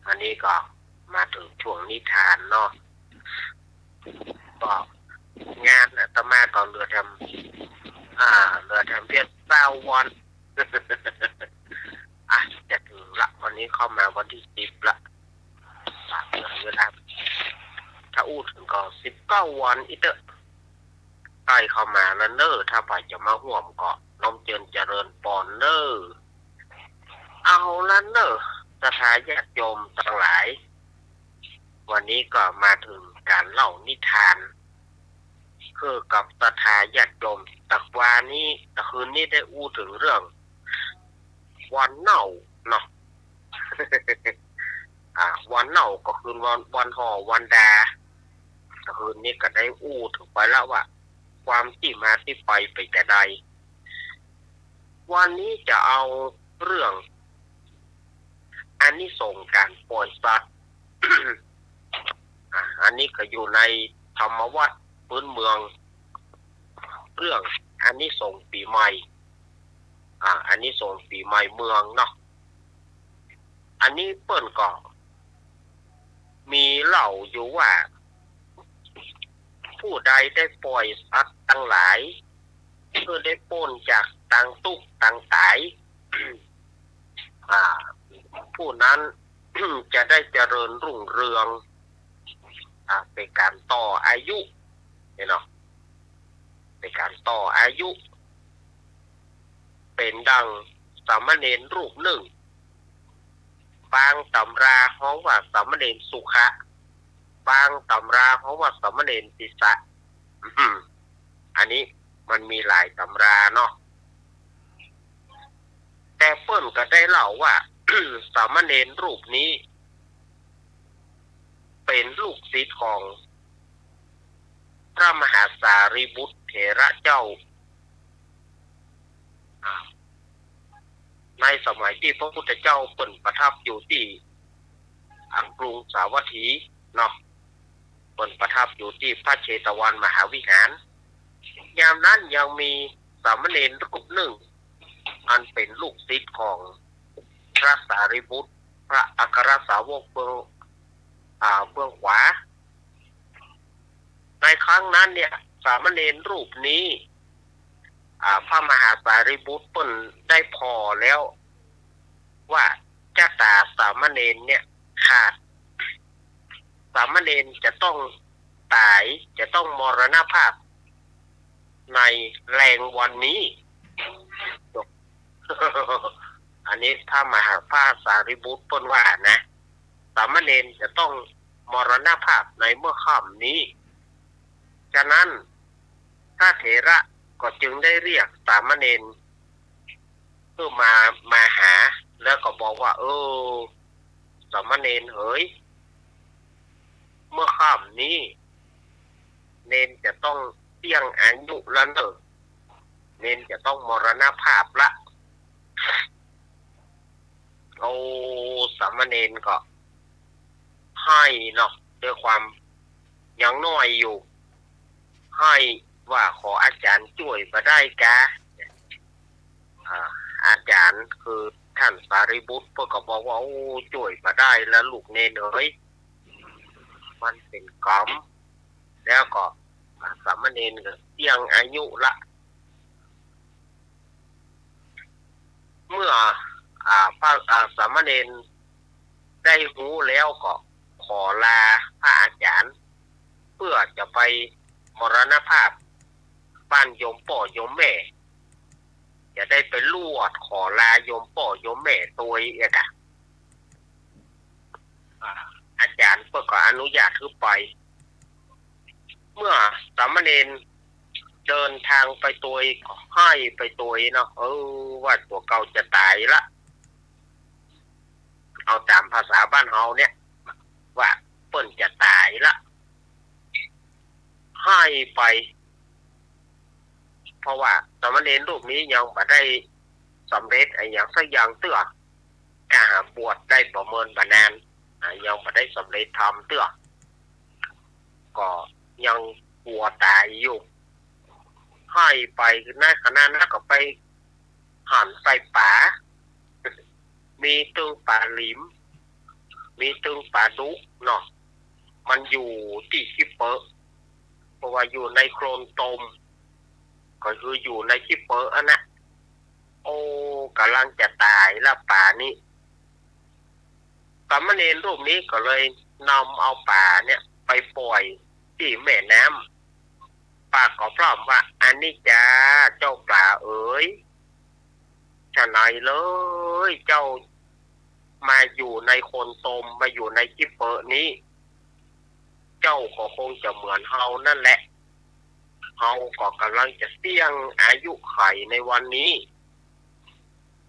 อันนี้ก็มาถึงช่วงนิทานเนาะก็งานอาตมาตอนเรือทำเพียร9 วัน จะถึงละวันนี้เข้ามาวันที่10ละเวลาถ้าอู้ถึงก็19 วันอีเตอใกล้เข้ามาแล้วเนอถ้าไปจะมาห่วมก็น้อมเจริญปอนเนอเอาละเนอสถาญาติโยมทั้งหลายวันนี้ก็มาถึงการเล่านิทานคือกับสถาญาติโยมตะวานี้ตะคืนนี้ได้อู้ถึงเรื่องวันเน่าเนาะ วันเน่าก็คือวันห่อวันดาตะคืนนี้ก็ได้อู้ถึงไปแล้วว่าความที่มาที่ไปแต่ใดวันนี้จะเอาเรื่องอานิสงส์การปล่อยสัตว์ อันนี้ก็อยู่ในธรรมวัตรพื้นเมืองเรื่องอานิสงส์ปีใหม่อานิสงส์ปีใหม่เมืองเนาะอันนี้เปิ้นก็มีเล่าอยู่ว่าผู้ใดได้ปล่อยสัตว์ทั้งหลายเพื่อได้พ้นจากตังทุกข์ตังตาย ผู้นั้น จะได้เจริญรุ่งเรืองเป็นการต่ออายุเนาะเป็นการต่ออายุเป็นดังสามเณรรูปหนึ่งบางตำราฮ้องว่าสามเณรสุขะบางตำราฮ้องว่าสามเณรติสะ อันนี้มันมีหลายตำราเนาะแต่เปิ้นก็ได้เล่าว่า สามเณรรูปนี้เป็นลูกศิษย์ของพระมหาสารีบุตรเถระเจ้าในสมัยที่พระพุทธเจ้าเปิ้นประทับอยู่ที่กรุงสาวัตถีเนาะเปิ้นประทับอยู่ที่พระเชตวันมหาวิหารยามนั้นยังมีสามเณรรูปหนึ่งอันเป็นลูกศิษย์ของพระสารีบุตรพระอัครสาวกเบื้องขวาในครั้งนั้นเนี่ยสามเณรรูปนี้พระมหาสารีบุตรเปิ้นได้พอแล้วว่าชะตาสามเณรเนี่ยขาดสามเณรจะต้องตายจะต้องมรณภาพในแรงวันนี้ อันนี้ถ้ามหาพระสารีบุตรเปิ้นว่านะสามเณรจะต้องมรณภาพในเมื่อค่ำนี้ฉะนั้นพระเถระก็จึงได้เรียกสามเณรเพื่อมาหาแล้วก็บอกว่าสามเณรเอ๋ย ำนี้เนนจะต้องเสี่ยงอายุละเนอะเนนจะต้องมรณภาพละโอ้สามเณรก็ให้เนาะด้วยความยังน้อยอยู่ให้ว่าขออาจารย์ช่วยมาได้กะอาจารย์คือท่านสารีบุตรเพื่อก็บอกว่าโอ้ช่วยมาได้แล้วลูกเนนเอ้ยมันเป็นกรรมแล้วก็สามเณรก็เสี่ยงอายุละเมื่อพระสามเณรได้รู้แล้วก็ขอลาพระอาจารย์เพื่อจะไปมรณภาพบ้านโยมพ่อโยมแม่จะได้ไปลวดขอลาโยมพ่อโยมแม่ตัวเองอาจารย์เพื่อก็อนุญาตขึ้นไปเมื่อสามเณรเดินทางไปตัวให้ไปตัวเนาะว่าตัวเก่าจะตายละเอาตามภาษาบ้านเฮาเนี่ยว่าเปิ้นจะตายละให้ไปเพราะว่าสามเณรรูปนี้ยังไม่ได้สำเร็จอย่างสักอย่างเตื้อบวชได้ประเมินบานานยังไม่ได้สำเร็จทำเตื้อก็ยังกลัวตายอยู่ให้ไปในขณะนั้นก็ไปหันใส่ป่ามีตึงป่าหลิมมีตึงป่าดุเนาะมันอยู่ที่คิปเปอร์เพราะว่าอยู่ในโคลนตมก็คืออยู่ในคิปเปอร์อันน่ะโอ้กำลังจะตายแล้วป่านี้สามเณรรูปนี้ก็เลยนำเอาป่าเนี่ยไปปล่อยที่แม่น้ำป่าก็พร้อมว่าอันนี้จ้าเจ้าป่าเอ๋ยฉะไหนเลยเจ้ามาอยู่ในโคลนตมมาอยู่ในคิปเปอร์นี้เจ้าก็คงจะเหมือนเฮานั่นแหละเฮาก็กำลังจะเสี่ยงอายุไขในวันนี้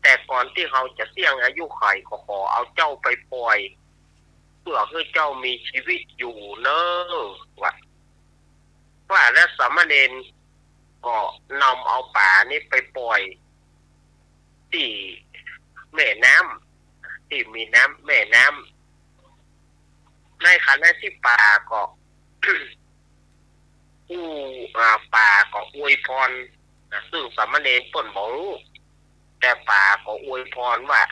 แต่ก่อนที่เฮาจะเสี่ยงอายุไขก็ขอเอาเจ้าไปปล่อยเพื่อให้เจ้ามีชีวิตอยู่เนอะว่าและสามเณรก็นำเอาป่านี้ไปปล่อยที่แม่น้ำที่มีน้ำแม่น้ำในขณะที่ป่าก็ ผู้ป่าก็อวยพรซึ่งสามเณรเปิ้นบ่รู้แต่ป่าก็อวยพรว่า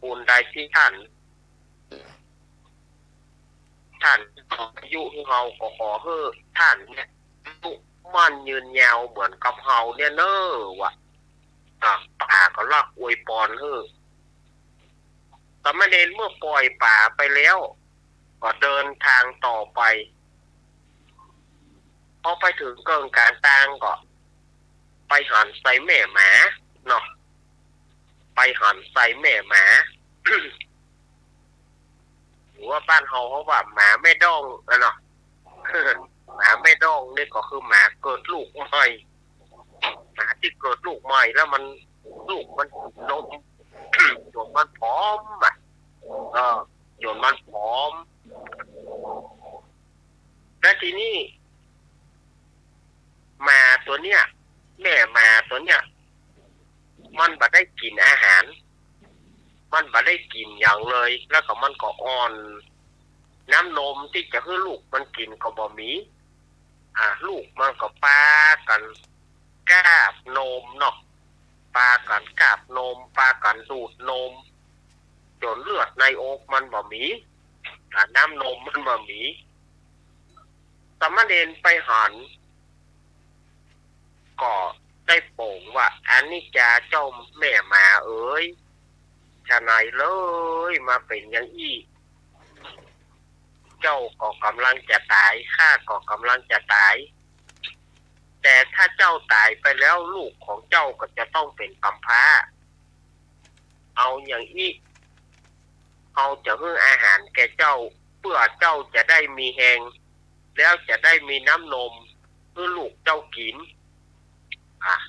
บุญใดที่ท่านอายุเฮาก็ขอให้ท่านเนี่ยมั่นยืนยาวเหมือนกับเฮาเนี่ยเนอะว่ะป่าก็รักอวยพรให้สามเณรเมื่อปล่อยป่าไปแล้วก็เดินทางต่อไปพอไปถึงเกิงการต่างก็ไปหันใส่แม่หมาเนาะไปหันใส่แม่หมา หรือว่าบ้านเฮาเขาว่าหมาไม่ดองเนาะ หมาไม่ดองนี่ก็คือหมาเกิดลูกใหม่หมาที่เกิดลูกใหม่แล้วมันลูกมันนม จนมันผอมจนมันผอมและทีนี้หมาตัวเนี้ยแม่หมาตัวเนี้ยมันบ่ได้กินอาหารมันบ่ได้กินอย่างเลยแล้วก็มันก็อ่อนน้ำนมที่จะให้ลูกมันกินก็บ่มีลูกมันก็ปากันกาบนมเนาะปากันกาบนมปากันดูดนมจนเลือดในอกมันบ่มีน้ำนมมันบ่มีสามเณรไปหันก็ได้โป่งว่าอันนี้จะเจ้าแม่หมาเอ๋ยฉะไหนเลยมาเป็นอย่างอี้เจ้าก็กำลังจะตายข้าก็กำลังจะตายแต่ถ้าเจ้าตายไปแล้วลูกของเจ้าก็จะต้องเป็นกำพร้าเอาอย่างอี้เอาจะให้อาหารแก่เจ้าเพื่อเจ้าจะได้มีแหงแล้วจะได้มีน้ำนมเพื่อลูกเจ้ากิน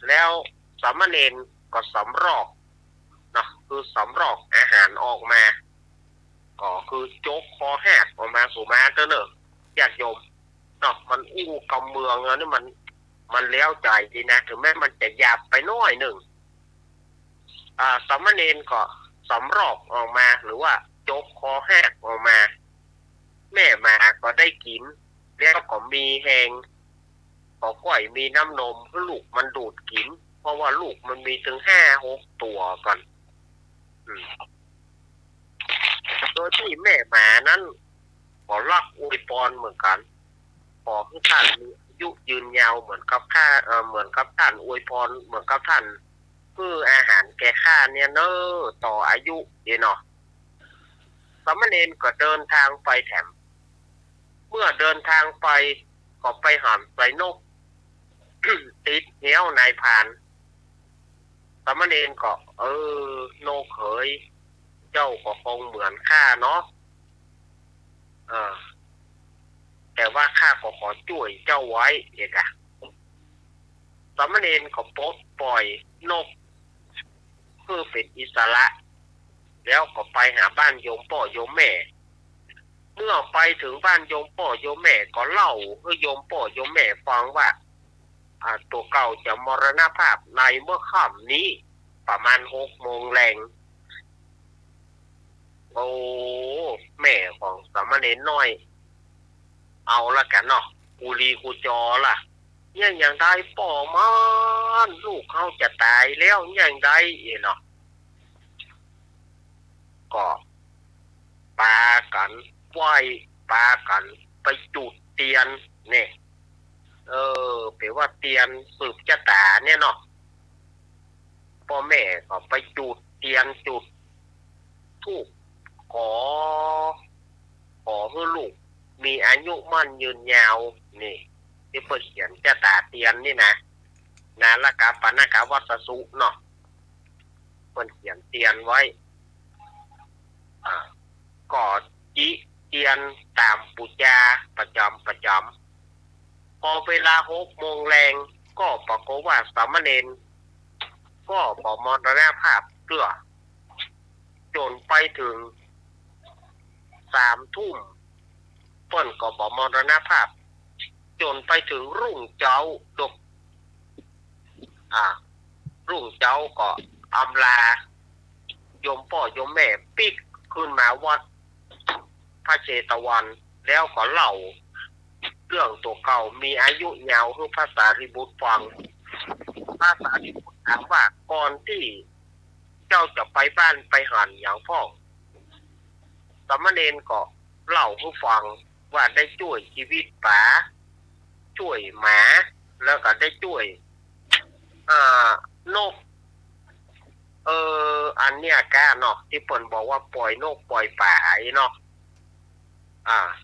แล้วสามเณรก็สำรอกนะคือสำรอกอาหารออกมา ก็คือโจ๊กคอแหกออกมาสู่มาเตอเนอะญาติโยมเนาะมันอู้กำเมืองนี่มันเลี้ยวใจดีนะถึงแม้มันจะหยาบไปน้อยหนึ่งสามเณรก็สำรอกออกมาหรือว่าโจ๊กคอแหกออกมา แม่มาก็ได้กินแล้วก็มีแหงก็ก้อยมีน้ำนมลูกมันดูดกินเพราะว่าลูกมันมีถึง5-6 ตัวก่อนโดยที่แม่หมานั้นก็รักอวยพรเหมือนกันขอให้ท่านมีอายุยืนยาวเหมือนกับท่านอวยพรเหมือนกับท่านเพื่ออาหารแก่ข้าเนี่ยเนอะต่ออายุเนาะสามเณรก็เดินทางไปแถมเมื่อเดินทางไปก็ไปหันไปนก ติดเหี้ยวนายพรานสามเณรก็โนเขยเจ้าก็คงเหมือนข้าเนาะแต่ว่าข้าก็ขอช่วยเจ้าไว้เอกอะสามเณรก็ปล่อยนกเพื่อเป็นอิสระแล้วก็ไปหาบ้านโยมพ่อโยมแม่เมื่อไปถึงบ้านโยมพ่อโยมแม่ก็เล่าให้โยมพ่อโยมแม่ฟังว่าตัวเก่าจะมรณภาพในเมื่อค่ำนี้ประมาณ6 โมงแรงโอ้แม่ของสามเณรน้อยเอาละกันเนาะกูรีกูจอล่ะยังได้ป่อมันลูกเขาจะตายแล้วยังได้เนาะก็ปากันไหวปากันไปจุดเตียนเนี่ยแปลว่าเตียนสืบชะตาเนี่ยเนาะพ่อแม่ก็ไปจุดเตียนจุดทูปขอให้ลูกมีอายุมั่นยืนยาวนี่ที่เพิ่นเขียนชะตาเตียนนี่นะนาละกาปนากาวัสสุเนาะเพิ่นเขียนเตียนไว้ก็จิเตียนตามปูจาประจำพอเวลา6 โมงแรงก็ปรากฏว่าสามเณรก็บ่มรณภาพเตื้อจนไปถึง3 ทุ่มเพิ่นก็บ่มรณภาพจนไปถึงรุ่งเจ้าดกรุ่งเจ้าก็อำลาโยมพ่อโยมแม่ปิกขึ้นมาวัดพระเชตวันแล้วก็เล่าเรื่องตัวเก่ามีอายุยาวให้พระสารีบุตรฟังพระสารีบุตรถามว่าก่อนที่เจ้าจะไปบ้านไปหันอย่างพ่อสามเณรก็เล่าให้ฟังว่าได้ช่วยชีวิตป๋าช่วยหมาแล้วก็ได้ช่วยนกอันเนี้ยก้าเนาะที่เพิ่นบอกว่าปล่อยนกปล่อยป่าเนาะ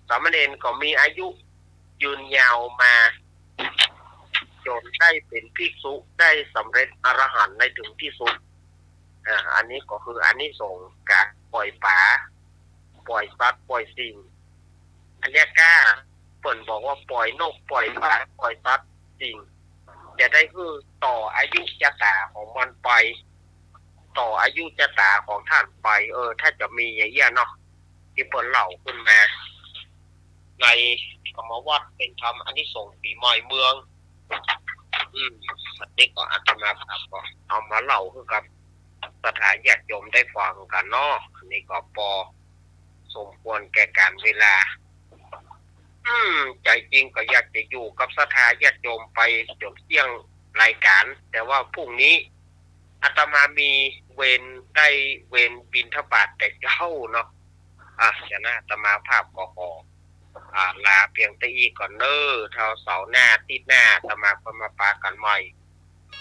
สามเณรก็มีอายุยืนยาวมาจนได้เป็นภิกษุได้สำเร็จอรหันต์ในถึงที่สุดอันนี้ก็คืออานิสงส์การปล่อยป่าปล่อยสัตว์ปล่อยสิ่งอันเนี้ยก้าเพิ่นบอกว่าปล่อยนกปล่อยป่าปล่อยสัตว์สิ่งจะได้คือต่ออายุชะตาของมันไปต่ออายุชะตาของท่านไปถ้าจะมีอย่างเงี้ยเนาะที่เพิ่นเล่าขึ้นมาในธรรมวัดเป็นธรรมอานิสงส์ปีใหม่เมืองอันนี้ก็อาตมาภาพก็เอามาเล่าคือกับสถานญาติโยมได้ฟังกันเนาะอันนี้ก็พอสมควรแก่การเวลาใจจริงก็อยากจะอยู่กับสถานญาติโยมไปจนเที่ยงรายการแต่ว่าพรุ่งนี้อาตมามีเวรได้เวรบิณฑบาตแต่เจ้าเนาะจะนะอาตมาภาพก็ขอลาเพียงแต่อีก่อนเนอเท่าเสาร์หน้าที่หน้าอาตมาก็มาปากันใหม่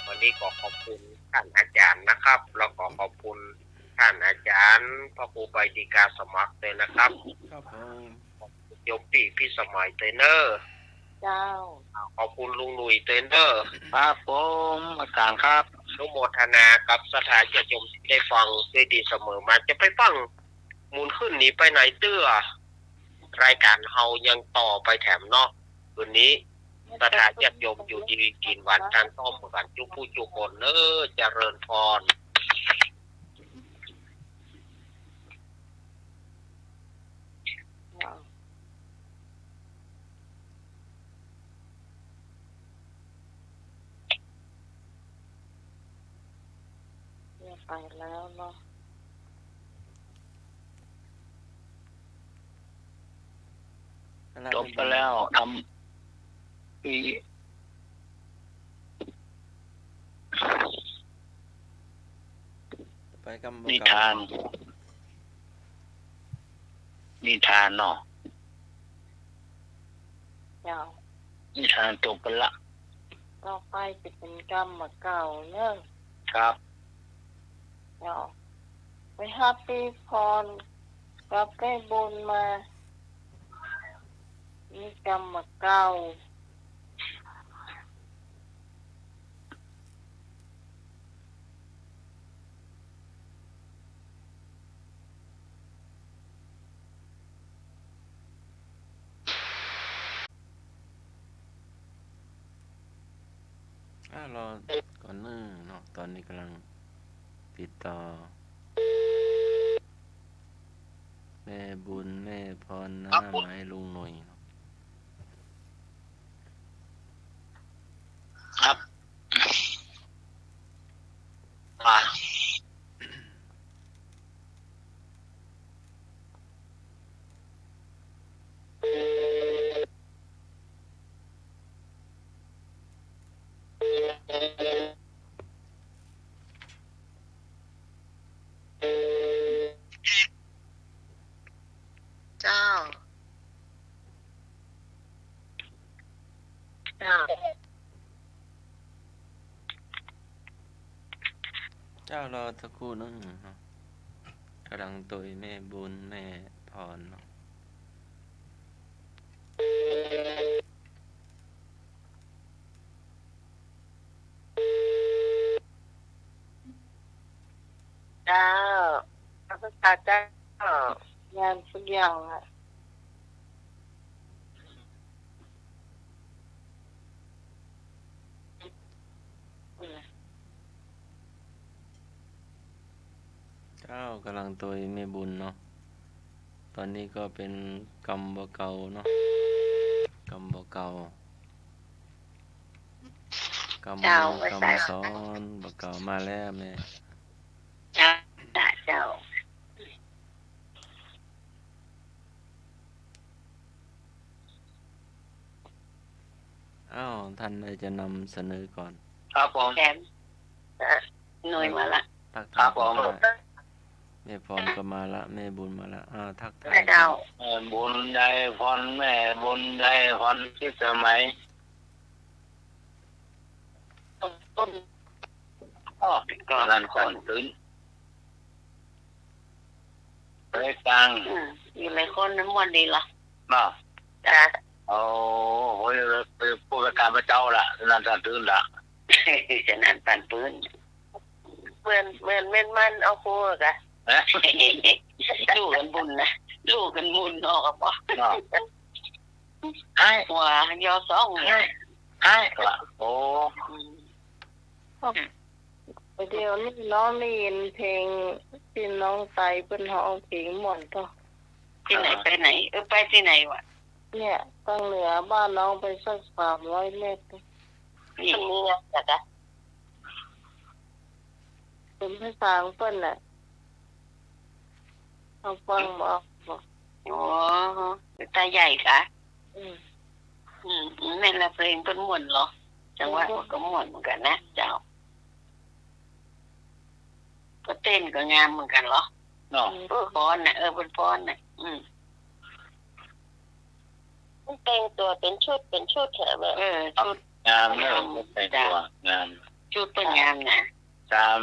วันนี้ก็ขอบคุณท่านอาจารย์นะครับแล้วก็ขอบคุณท่านอาจารย์พระครูใบดิกาสมัครเลยนะครับครับโยมปีพี่สมัยเทรนเนอร์เจ้าขอบคุณลุงหนุ่ยเทรนเนอร์ครับผมอาจารย์ครับอนุโมทนากับสถานญาติโยมที่ได้ฟังด้วยดีเสมอมาจะไปฟังมูลขึ้นนี้ไปไหนเตื้อรายการเฮายังต่อไปแถมเนาะคืนนี้สถานญาติโยมอยู่ดีกินหวานทานต้มกันจุผู้จุคนเจริญพร ไปแล้วเนาะ จบไปแล้วทำปี ไปกำบ่ นิ เก่า ทานเนาะ เจ้า นิทานจบไปละ ต่อไปจะเป็นกรรมเก่าเนอะ ครับ เจ้าไปฮับปีพรกับได้บุญมานี่กรรมเก่ารอก่อนเนาะตอนนี้กำลังติดต่อแม่บุญแม่พรนะมาให้ลุงหน่อยเนาะ ครับอ่าเจ้าเจ้า เจ้ารอสักครู่นึงเนาะกำลังตุยแม่บุญแม่พรเนาะ เจ้าพระพุทธเจ้างานทุกอย่างอ่ะ เจ้ากำลังตุยแม่บุญเนาะตอนนี้ก็เป็นกรรมบ่เก่าเนาะกรรมบ่เก่ากรรมบุญกรรมสอนบ่เก่ามาแล้วแม่ เจ้าเจ้า ท่านได้จะนำเสนอก่อน ครับผม แถมหน่วยมาละ ทัก ครั ทาย บผม แม่พรก็มาละแม่บุญมาละทักทาย เจ้า แม่บุญได้พรแม่บุญได้พรที่สมัย ต้น ก็นั่นก่อนตื่นไปกลาง อยู่ในคนน้ำมันดีละ เนาะ จ้า โอ้โหไปผู้ประการพระเจ้าละนั่นตื่นละ จะนั่นปั่นปืนเหมือนมันเอาโคกะ นะ ลูกกันบุญนะลูกกันบุญออกกับพ่อ เนาะให้ หัวยอสองเนี่ย ให้ละโอ้ เดี๋ยวนี้น้องได้ยินเพลงที่น้องไตเป็นห้องเพลงหมอนต่อที่ไหนไปไหนไปที่ไหนวะเนี่ยตั้งเหนือบ้านน้องไปสัก300 เมตรนี่นี่จ้ะจ้ะเป็นภาษาเปิ้นน่ะเอาฟังบอกอ๋อตาใหญ่กะแม่นละเพลงเป็นม่วนเหรอจังหวะก็ม่วนเหมือนกันนะเจ้าก็เต้นก็งามเหมือนกันเหรอ เนาะ ฟ้อนน่ะเป็นฟ้อนน่ะแต่งตัวเป็นชุดเถอะแบบชุด งามเนอะแต่งตัวงาม ชุดเป็นงามนะ ตาม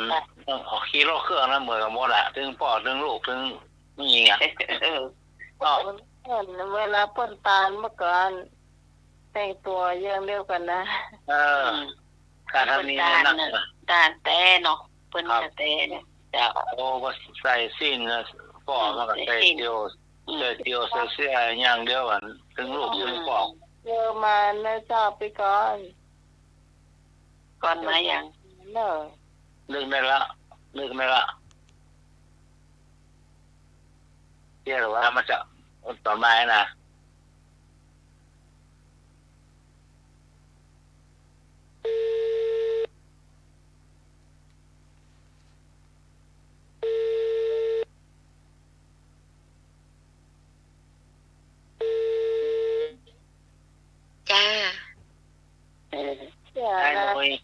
ขี่รถเครื่องนะเหมือนกับหมดอะถึงพ่อถึงลูกถึงนี่ไงก็ เวลาเปิ้นตาลเมื่อก่อนแต่งตัวอย่างเดียวกันนะ การทำนี้นัก ตาลแต่เนาะเปิ้นจะแต่เนี่ยจ้ะ โอ้ก็ใส่สิ้นนะพ่อมันก็ใส่เดียวใส่เสื้ออย่างเดียวกันถึงลูกถึงพ่อ เจอมานะเจ้าไปก่อนมาอย่างเนอะ นึกได้ละเชื่อหรือว่ามันจะต่อมานะ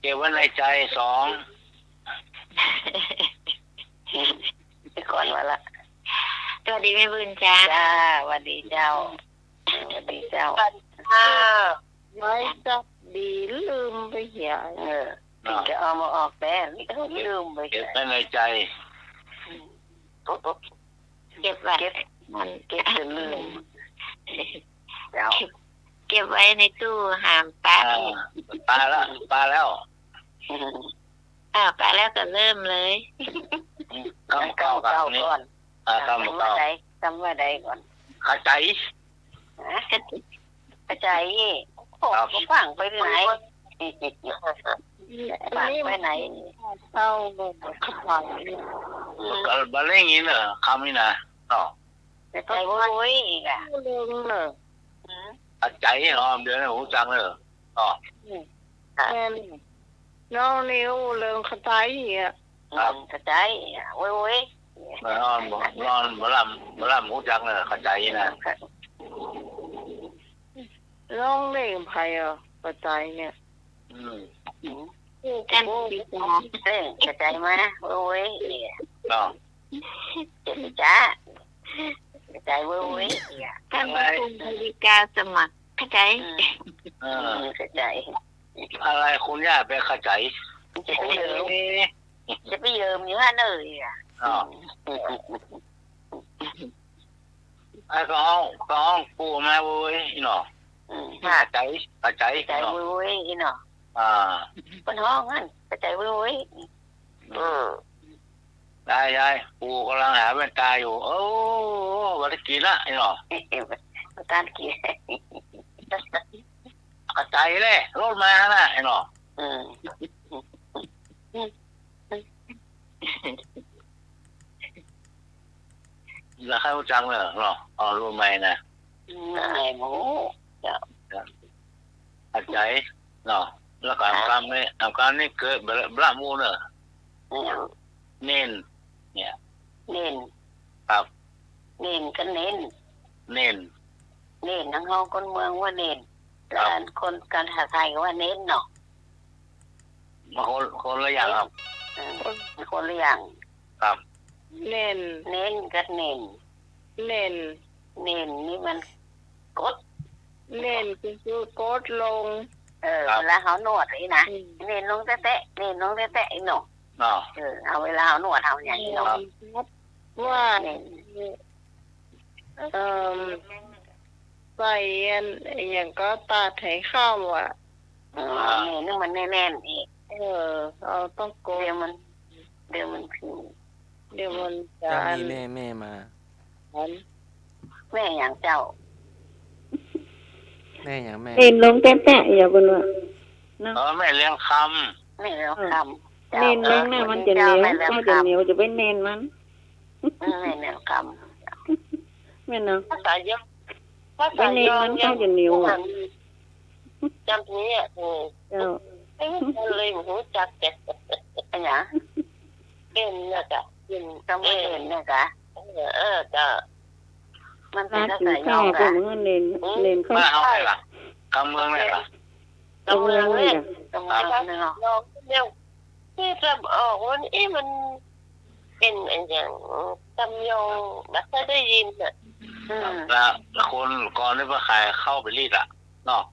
เก็บไว้ในใจสอง ไปก่อนว่าละสวัสดีแม่บุญจ้าจ้าสวัสดีเจ้าสวัสดีเจ้าไว้จับดีลืมไปเหี่ยจะเอามาออกแต่ลืมไป เก็บไว้ในใจ เก็บไว้มันเก็บจนลืมเก็บไว้ในตู้หามปลา ปลาแล้วปลาแล้ว ปลาแล้วก็เริ่มเลยคำเก่ากับนี้คำเก่า จำว่าใดก่อน ขาใจ กระจายโอ้ก็ฟังไปไหนฟังไปไหนเข้าลงขวางก็บาเล่งนี้เนอะคำนี้นะต่อ แต่ใจโว้ยอีกอ่ะเรื่องเนอะ ขาใจเนาะเดี๋ยวนี้หูจังเลยต่อ น้องนิ้วเรื่องกระจายอ่ะกระจายโว้ยนอนบ่ลำหูจังเลยขาใจนะ ร้องเล่นไพ่กระจายเนี่ยกันปีกากระจายมาโว้ยต่อ เจ็บจ้ากระจายโว้ยกันคุณภริกาสมัครกระจายกระจายอะไรคุณย่าไปขาใจจะไปเยิมอยู่ฮะเนยอ่ะไอ้ก็ห้องปูมาเว้ยเนาะขาใจกระจายเว้ยเนาะเป็นห้องนั่นกระจายเว้ยได้ยายปูกำลังหาแว่นตาอยู่โอ้วันที่กี่ละเนาะการกี่กระจายเลยรถมาน่ะเนาะแล้วเข้าจังเลยเนาะรู้ไหมนะไอ้หมูกระจายเนาะแล้วก็การนี่เกิดบลามูเนอะเน้นเนี่ยเน้นครับเน้นกันเน้นทั้งห้องคนเมืองว่าเน้นการคนการหาไทยว่าเน้นเนาะมาคนละอย่างครับคนละอย่างครับเน้นกับเน้นนี่มันกดเน้นคือกดลงแล้วเขาหนวดนี่นะเน้นลงแตะเน้นลงแตะไอ้หนูเอาเวลาเขาหนวดเอาอย่างนี้เนาะว่าใส่อย่างก็ตาไถข้าวอ่ะนี่มันแน่นๆอีกเราต้องโกเดี๋ยวมันพิมเดี๋ยวมันจะมีแม่มาแม่อย่างเจ้าแม่อย่างแม่เน้นลงแตะอย่าบนว่าแม่เลี้ยงคำเน้นลงน่ะมันจะเหนียวก็จะเหนียวจะไปเน้นมันแม่เลี้ยงคำแม่เนาะภาษาเยอะไปเน้นมันก็จะเหนียวจำนี้เลยหูจักแต่เนี่ยเด่นเนี่ยจ้ะเด่นจำเด่นเนี่ยจ้ะจ้ะมันเป็นภาษาย่อกันเน้นเขาเอาอะไรล่ะกำเมืองอะไรล่ะกำเมืองเนี่ยเนาะเนี่ยที่จะออกวันนี้มันเป็นอย่างจำยองไม่เคยได้ยินอ่ะแล้วคนก่อนที่ว่าขายเข้าไปรีดอ่ะเนาะ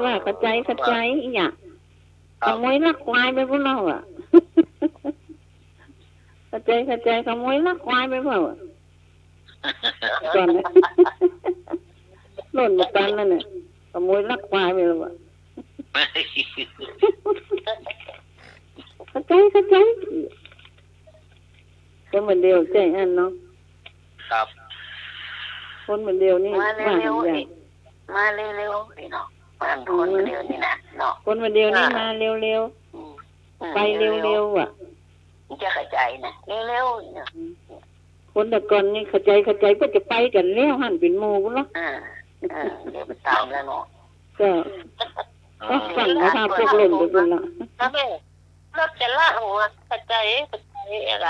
ว่ากระจายอย่างขโมยลักควายไปพวกเราอ่ะกระจายขโมยลักควายไปเปล่าก่อนหล่นมาตันแล้วเนี่ยขโมยลักควายไปแล้วอ่ะกระจายคนเหมือนเดียวใจอันเนาะครับคนเหมือนเดียวนี่มาเร็วๆนี่เนาะมันคนเดียวนี่นะเนาะคนเหมือนเดียวนี่มาเร็วๆไปเร็วๆอ่ะจะกระจายนะเร็วๆเนี่ยคนแต่ก่อนนี่กระจายก็จะไปกันแล้วหันเป็นโมกุละเดี๋ยวไปตามแล้วเนาะก็สั่งนะคะพวกเล่นไปคนละรถจะล่างหัวกระจายอะไร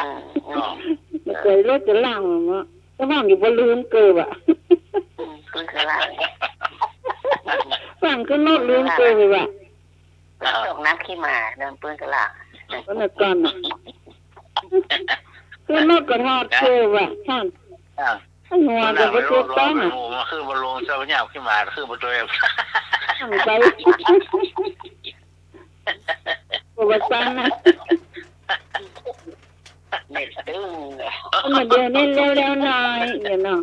กระจายรถจะล่างหัวก็ว่างอยู่บนลืมเกิบอ่ะคือล่างสั่งขึ้นรถลืมเกิบไปว่ะ ตกน้ำขี้หมาเดินปืนกระหล่ำ ก็น่ะก่อนน่ะคือนกกระทอดคือว่ะท่านถ้าหัวจะไปเช็ดแป้งอ่ะ มันคือบอลลูนเจ้าหน้าขึ้นมาคือบอลตัวเอง ตั้งใจปวดฟันนะ เด็ดตึ้ง คนมาเดินนี่เร็วๆหน่อยเดี๋ยวเนาะ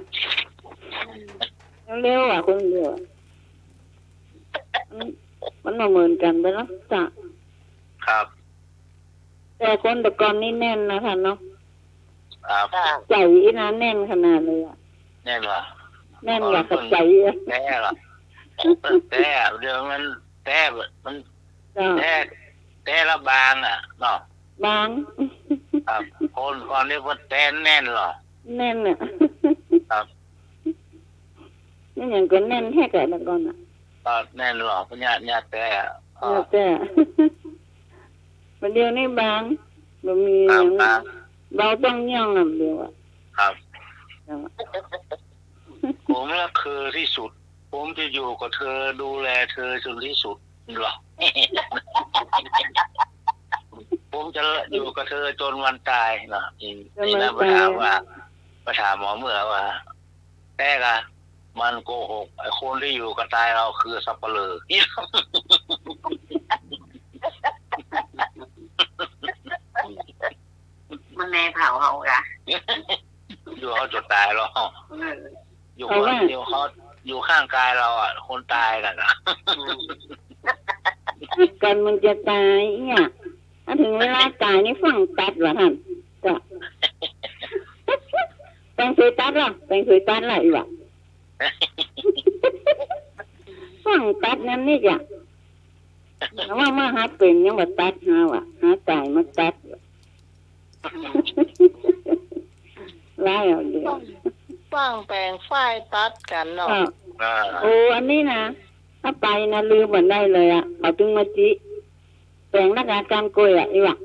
เร็วๆอ่ะคนเดียวมันมาเหมือนกันไปแล้วจ้ะ ครับ แต่คนแต่ก่อนนี่แน่นนะท่านเนาะ ครับ ใจอีนะแน่นขนาดเลยอ่ะ แน่นว่ะ แน่นกว่ากับใจอ่ะ แน่หรอแต่เดี๋ยวมันแต่มัน จ้ะ แต่ละบางอ่ะเนาะ บาง ครับคนก่อนเรียกว่าแต่แน่นหรอ แน่นอ่ะ ครับ นี่อย่างก็แน่นแค่แต่ละก่อนอ่ะ ก็แน่นหรอพญาญาแต่ แต่ประเดี๋ยวนี้บางบ่มี ครับบาง เราต้องย่องอ่ะเดียวอ่ะ ครับผมละคือที่สุด ผมจะอยู่กับเธอดูแลเธอจนที่สุดหรอ ผมจะอยู่กับเธอจนวันตายนะนี่นะประถามหมอเมื่อว่าแต่ละมันโกหกไอ้คนที่อยู่กับตายเราคือสับปะเลอ มันแม่เผาเขาอะ อยู่เขาจดตายเราอยู่คนเดียวเขาอยู่ข้างกายเราอ่ะคนตายกันนะ กันมันจะตายเนี่ยถ้าถึงเวลาตายนี่ฟังตัดเหรอท่านจ้ะแปลงสวยตัดเหรอแปลงสวยตัดอะไรวะฟังตัดนั่นนี่จ้ะแต่ว่ามาหาเป็นยังว่าตัดหาว่ะหาตายมาตัดไล่เอาเดียว ฟังแปลงฝ้ายตัดกันเนาะ โอ้อันนี้นะถ้าไปนะลืมเหมือนได้เลยอ่ะเอาตึงมาจิแปลงนักการกล้วยอ่ะอีวะ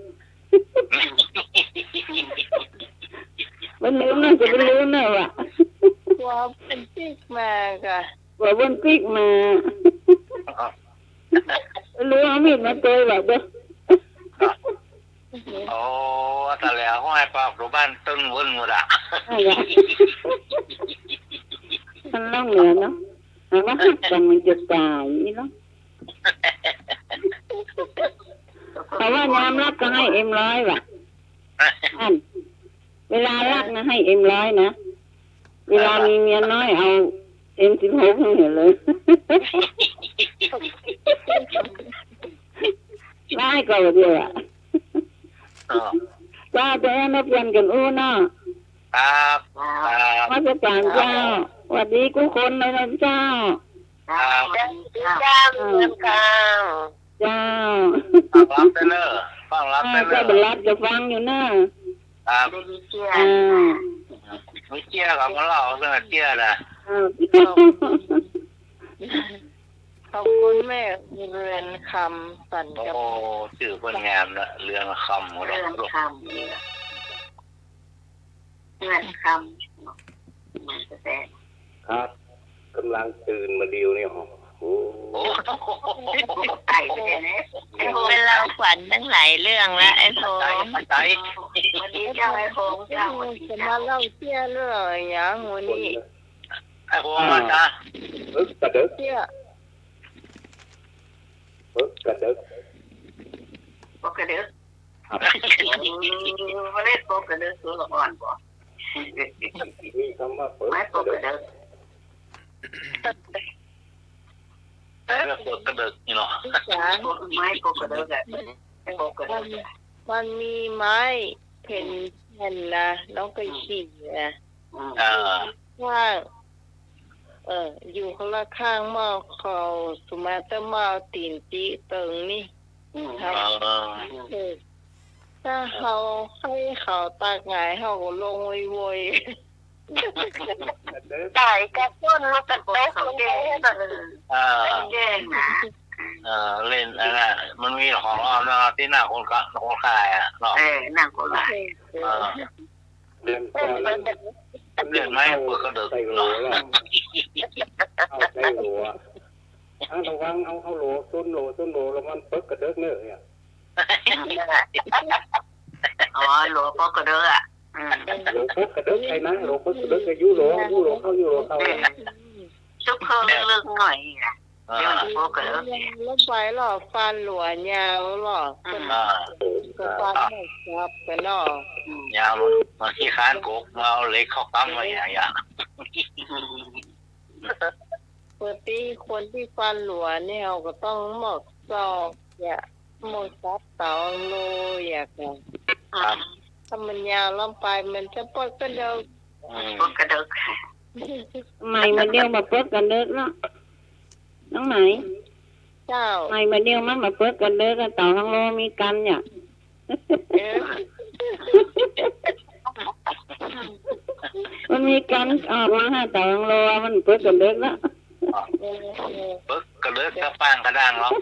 มันลืมนะจะไปลืมนะวะ ว่าเป็นติ๊กมากะ ว่าบนปิกมาลืมเอามีดมาตัวแบบเด้อ โอ้แต่แล้วห้อยปากรูบ้านตึ้งวนหมดอ่ะ ท่านเล่าเหนือเนาะหากว่าหักกันมันจะตายนี่เนาะแต่ว่ายามรักก็ให้M100ว่ะท่านเวลารักนะให้M100นะเวลามีเมียน้อยเอาM16ให้เห็นเลยได้ก็เดียวอ่ะจ้าแต่ไม่เปลี่ยนกันอู้เนาะ ครับครับ มาจะต่างเจ้าสวัสดีกูคนเลยนะเจ้า ครับ จ้าเมืองกลาง เจ้า ฟังรับได้เนอะฟังรับได้เน ก็ อะ เป็นรัดจะฟังอยู่เนอะ ครับ เดลิเจีย ไม่เจี๊ยกับมันเล่าเรื่องเจี๊ยนะ ขอบคุณแม่เรือนคำสันกับ โอ้ชื่อเพิ่นงามนะเรื่องคำของ เรื่อง เรา คำนี่เรื่องคำมันจะแซ่ ครับกำลังตื่นมาเดียวนี่หรอโอ้ โอ้ ไก่ไปเลยนะ เป็นเราฝันตั้งหลายเรื่องแล้วไอ้โถ ใจ วันนี้เจ้าไอ้โคงเจ้าวันนี้ จะมาเล่าเที่ยเรื่องอย่างวันนี้ ไอ้พวกมันนะ กระเดึก เที่ย กระเดึก ปกติวันนี้ปกติตัวอ่อนบ่ มีคำว่าเปิด ไม่ป กระ ก เดึก ติ เรื่องเปิดกระเดิกนี่เนาะ จ๋า ไม่ปกติแบบไม่ปกติ มันมีไม้เพนแผ่นนะแล้วก็ขี่นะ ว่างอยู่คนละข้างหม้อเขาสุมาเตอร์มาตีนจีเติงนี่ครับถ้าเขาให้เขาตากหงายเขาก็ลงโวย ไก่กระต้นแล้วก็โต๊ะแก่แก่นะ เล่นอะไรมันมีของเราเนาะที่หน้าคนขายอ่ะเนาะ นั่งคนละ เดินก่อนแล้ว เล่นไหมเปิดกระเดิก ใส่หัว เนาะ แล้วเอาใส่หัว ระวังเอาโหลต้นโหลแล้วมันเปิดกระเดิกเนื้อเนี่ย อ๋อหลวงพ่อกระเด้ออ่ะโหลเปิดกระเดิกใครนะโหลเปิดกระเดิกยูโหลเข้าชุบเพิ่มเรื่องหน่อยอ่ะเดี๋ยวหลวงพ่อกระเด้อ รถไฟหรอฟันหลวยาวหรอก็ฟันไม่จับกันหรอย าวมาขี้ค้านกกมาเอาเหล็กเข้าปั๊มไว้อย่าง ปกติคนที่ฟันหลวเนี่ยก็ต้องหมกซอกอย่าหมกซับเตาโลอยากถ้ามันยาวลงไปมันจะปวดกระเดก พวกกระเดก ไม่มาเดียวมาเปิดกันเลิกเนาะน้องไหน เจ้า ไม่มาเดียวมันมาเปิดกันเลิกกันต่อทั้งโลมีกันเนี่ย มันมีกันออกมาห้าต่อทั้งโลมันเปิดกันเลิกแล้ว ปึ๊กกระเลิกกระปังกระด้างหรอก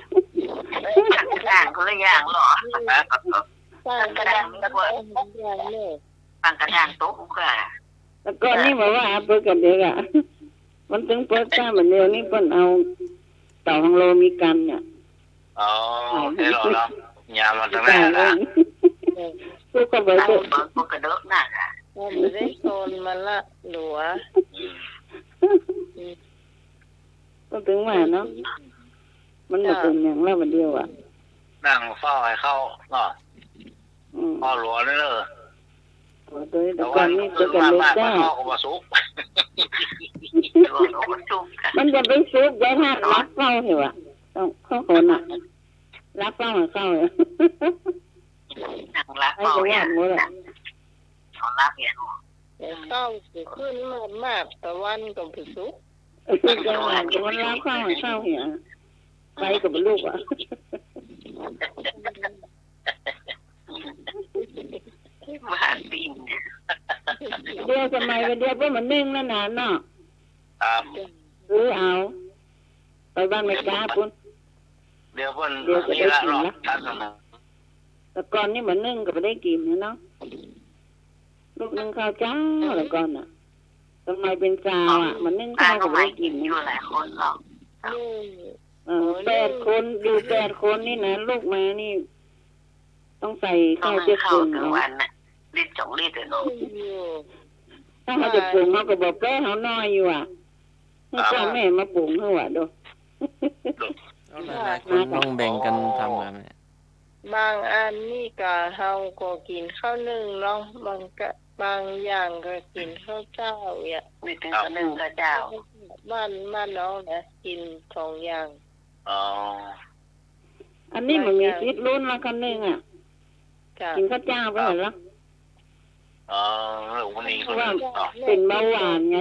กระด่างคนละอย่างหรอ สร้างกระดังแล้วก็อย่างนี้ ปังกระด่างโต๊ะก็ แต่ก่อนนี่บอกว่าเปิดกันเลิกอ่ะมันถึงเปิดก้าเหมือนเดียวนี่เปิ้นเอาต่อทั้งโลมีกันเนี่ย อ๋อเดี๋ยวเรายาวมาตั้งแต่ละ สู้กับเบิร์ด พวกกระเดกน่ะ มันไม่ได้โซนมันละหลัว ก็ถึงว่าเนาะมันมาเป็นอย่างแล้วมันเดียวอ่ะ นั่งเฝ้าให้เข้าเนาะพ่อหลวงนี่เลย ตัวนี้ แต่ ก่อ ว่าน นี่ คื เปิ อ ดกัน มา เลิก มาก จ้า พ่อก็มาซุก มันจะไปซุกได้ถ้ารักเฝ้าเหรอต้องเข้าคนอ่ะรักเฝ้ามาเข้าเลย นั่งรัก ให้ เฝ้า จะ เนี่ วายดหมดอ่ะ เขารักเนี่ย เข้าขึ้นมากตะวันก็ผิดสุก จะวาดจะมันรักเฝ้ามาเข้าเหรอไปกับลูกอ่ะ มาปีน เดียวทำไมเดียวเพราะมันนึ่งแล้วนานเนาะ ครับ ซื้อเอาไปบ้านไม่กล้าปุ่น เดี๋ยวเพิ่นนี่ละหรอกท่านนะ แต่ก่อนนี่มันนึ่งก็ไม่ได้กินเนาะลูกนึ่งข้าวเจ้าแล้วก่อนอ่ะทำไมเป็นสาวอ่ะมันนึ่งข้าวก็ไม่ได้กิน อยู่หลายคนหรอก นี่ 8 คนอยู่8 คนนี่นะลูกมานี่ ต้องใส่ ต้อ ข้าง ว ให้ เจ็ด เข้า ปรุง ถึง เอา วันน่ะรีด2 ลิตรเนาะ อยู่ ถ้าเขาจะปรุงเขาก็บอกแป้เขาน้อยอยู่อ่ะให้พ่อแม่มาปรุงเขาอ่ะดู เอาหลายๆคนต้องแบ่งกันทำกันเนี่ย บางอันนี่ก็เฮาก็กินข้าวนึ่งเนาะบางอย่างก็กินข้าวเจ้าอ่ะ มีถึงก็นึ่งก็เจ้า บ้านน้องนะกิน2อย่าง อ๋อ อันนี้มันมีซิดรุ่นละคนนึงอ่ะ จ้ะ กินข้าวเจ้าไปเหรอ อ๋อวันนี้คนนึงอ๋อ เป็นเบาหวานไง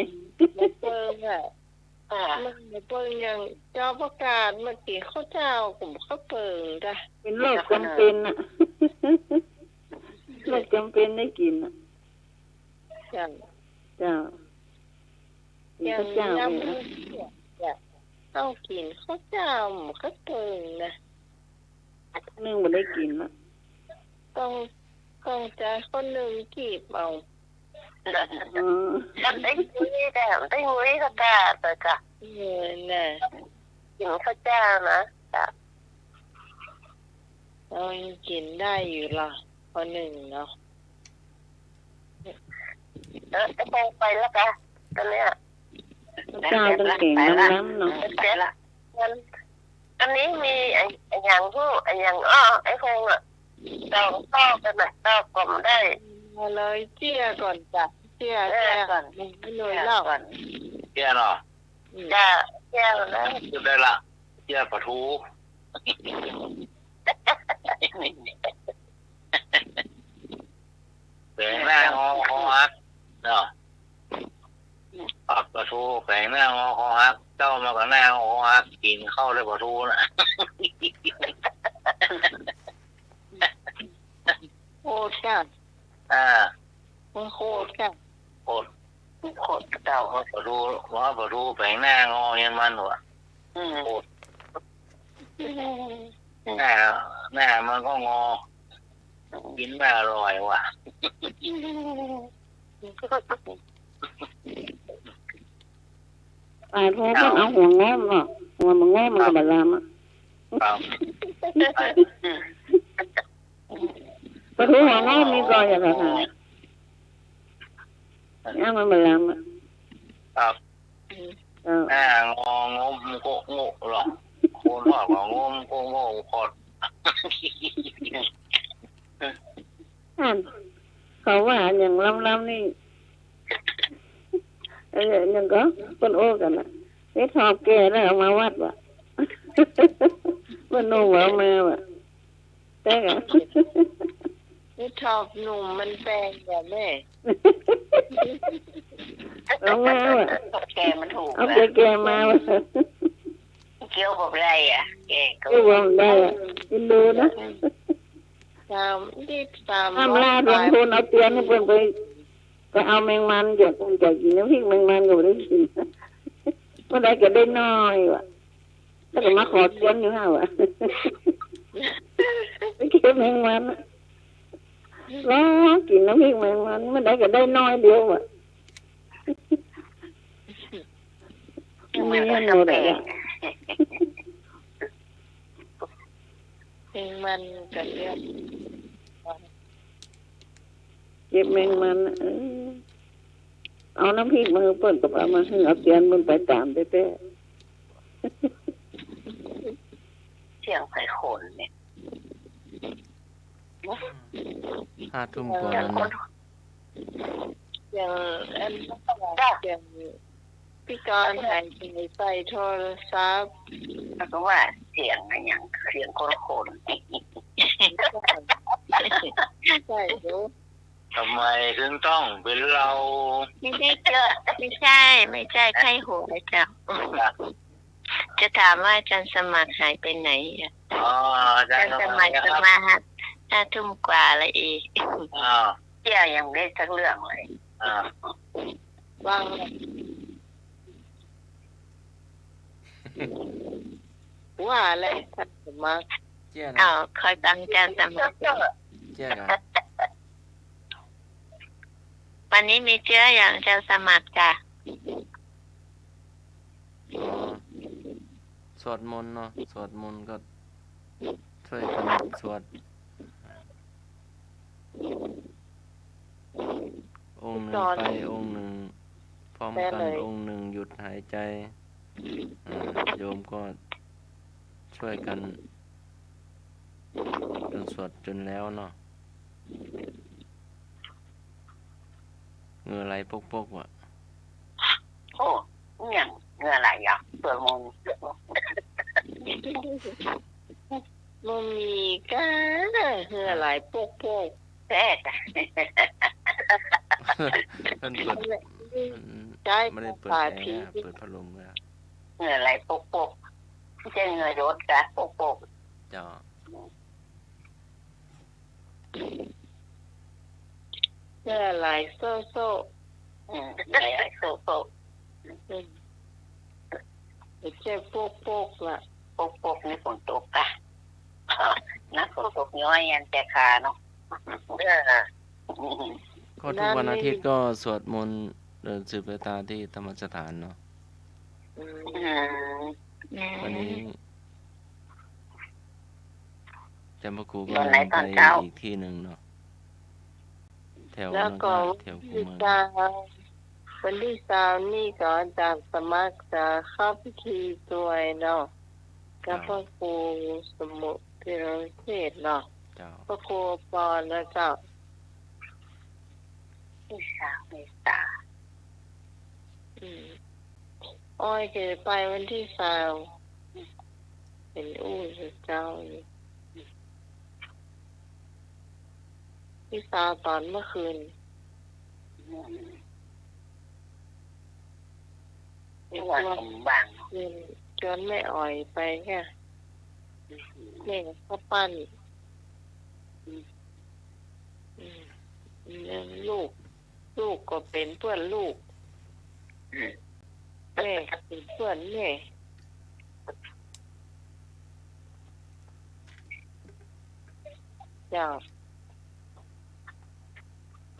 ไม่เปิ้งอ่ะมันไม่เปิ้งอย่างเจ้าประกาศเมื่อกี้ข้าวเจ้าผมข้าวเปิงจ้ะ เป็นโรคจำเป็นอ่ะ โรคจำเป็นได้กินอ่ะ จ้ะ เจ้ากิน อย่าง ข้าวเจ้า น้ำ ไป เนี่ยจ้ะต้องกินข้าวเจ้าข้าวเปิงนะ นึ่งมันได้กินละ ต้องใจคนหนึ่งกีบเอา อ๋อ ได้คุยแต่ได้คุยก็จ้าแต่จ้ะ น่ะ กินข้าวเจ้านะจ้ะ เรากินได้อยู่ละคนหนึ่งเนาะ จะไปแล้วกันตอนเนี้ย ข้าวเจ้าต้องเก่งน้ำเนาะ เสร็จละอันนี้มีไอ้อย่างผู้ไอ้อย่างไอ้คงอ่ะต่อกันนะต่อกลมได้ มาเลยเจี๊ยก่อนจ้ะเจี๊ยก่อนไม่เลยเล่า ก่อน เที่ยเนาะ จ้าแก้วนะ จุดได้ละเที่ยปะทูแปลงหน้างอคอฮักเนาะปักปะทูแปลงหน้างอคอฮักเจ้ามากับหน้างอคอฮักกินเข้าได้ปะทูนะ โคตรกัน มันโคตรกัน โคตร โคตรเจ้า ปะทูว่าปะทูแปลงหน้างอเห็นมันวะโคตรหน้ามันก็งอกินไม่อร่อยว่ะ ตายเพราะต้องเอาหัวงอมเนาะหั มันงอมันก็บลามอ่ะ ครับ ปลาทูหัวงอมีกออย่างไรนะนี่มันบลามอ่ะ ครับงองมโกโง่หรอคนว่าของงมโกโง่พอด เขาว่าอย่างล้ำๆนี่อย่างก็คนโอ้กันนะนี่ทอบแก่แล้วเอามาวัดว่ะมันนุ่มเอามาว่ะแต่กะ นี่ชอบหนุ่มมันแปลงแบบแม่ เอามาว่ะ แกมันถูก เอาแก่มาว่ะ เกี่ยวกับไรอ่ะแกก็ ก็วางได้อ่ะกินดูนะ 3 ห้ามล่าเพียงคนเอาเตียนให้เพิ่นไปเอาแมงมันจากกินน้ำพริกแมงมันก็ไม่ได้กินเมื่อใดก็ได้น้อยว่ะแล้วก็มาขอเตียนอยู่ห้าว่ะไปเก็บแมงมันร้องกินน้ำพริกแมงมันเมื่อใดก็ได้น้อยเดียวว่ะมีเงินหมดเลยอ่ะ เพลงมันก็เรียก เก็บแมงมันเอาน้ำพริกมือเปิดกับเอามาให้เอาเตียนมันไปตามเต้ เสียงไผ่ขนเนี่ย 5 ทุ่มกว่าแล้วนะ อย่างอันอย่างพี่กรณ์หายใจใส่โทรศัพท์ แล้วก็ว่าเสียงอะไรอย่างเสียงคน ใช่ดู ทำไมถึงต้องเป็นเรา ไม่ได้เจอไม่ใช่ไข้หัวเจ้าจะถามว่าอาจารย์สมัครหายไปไหนอ่ะ อ๋ออาจา อาร ย์ จารย์ส ทำไม มัคร ค จะ รับ มา5 ทุ่มกว่าละอีก อ้าว เที่ยวยังได้สักเรื่องเลย อ้าว วางว่าอะไรท่านสมัคร เจี๊ยนะ อ้าวคอยฟังอาจารย์สมัคร เจี๊ยนะ วันนี้มีเชื้ออย่างอาจารย์สมัครจ้ะ อ๋อสวดมนต์เนาะสวดมนต์ก็ช่วยกันสวดองค์หนึ่งไปองค์หนึ่งพร้อมกันองค์หนึ่งหยุดหายใจโยมก็ช่วยกันจนสวดจนแล้วเนาะเหงื่อไหลปกๆว่ะ โอ้ยังเงื่อไหลอ่ะเปิดมง มันมีก้าเหือหลายโปก แท้จ้ะ เพิ่นเปิด ๆใช้ ไม่ได้เปิด ปา แอ ผี ร์เปิดพัดลมเลยอะ เงื่อไหลปกไม่ใช่เงื่อรถจ้ะปก เจ้า เหือหลายโซ่โซ่ ไหลโซ เจ็บโปกๆล่ะ ปกนี่ฝนตกจ้ะนักฝนตกย้อยยันแต่ขาเนาะ ก็ทุกวันอาทิตย์ก็สวดมนต์เดินสืบเวตาที่ธรรมสถานเนาะวันนี้จำพระครูก็ไปอีกที่หนึ่งเนาะแถว แล้ว นั้น ก็ ก็แถวคู ที่ เมือง วันที่3นี่ก็อาจารย์สมัครจะเข้าพิธีด้วยเนาะกับพระครูสมุทิรเทศเนาะ เจ้า พระครูปอนนะเจ้า เมษา อ้อยจะไปวันที่3เป็นอู้เจ้าอยู่ที่3ตอนเมื่อคืน วันบาง คืนจนไม่อ่อยไปแค่เล่นข้าวปั้นลูกก็เป็นเพื่อนลูกแม่ก็เป็นเพื่อนแม่เจ้า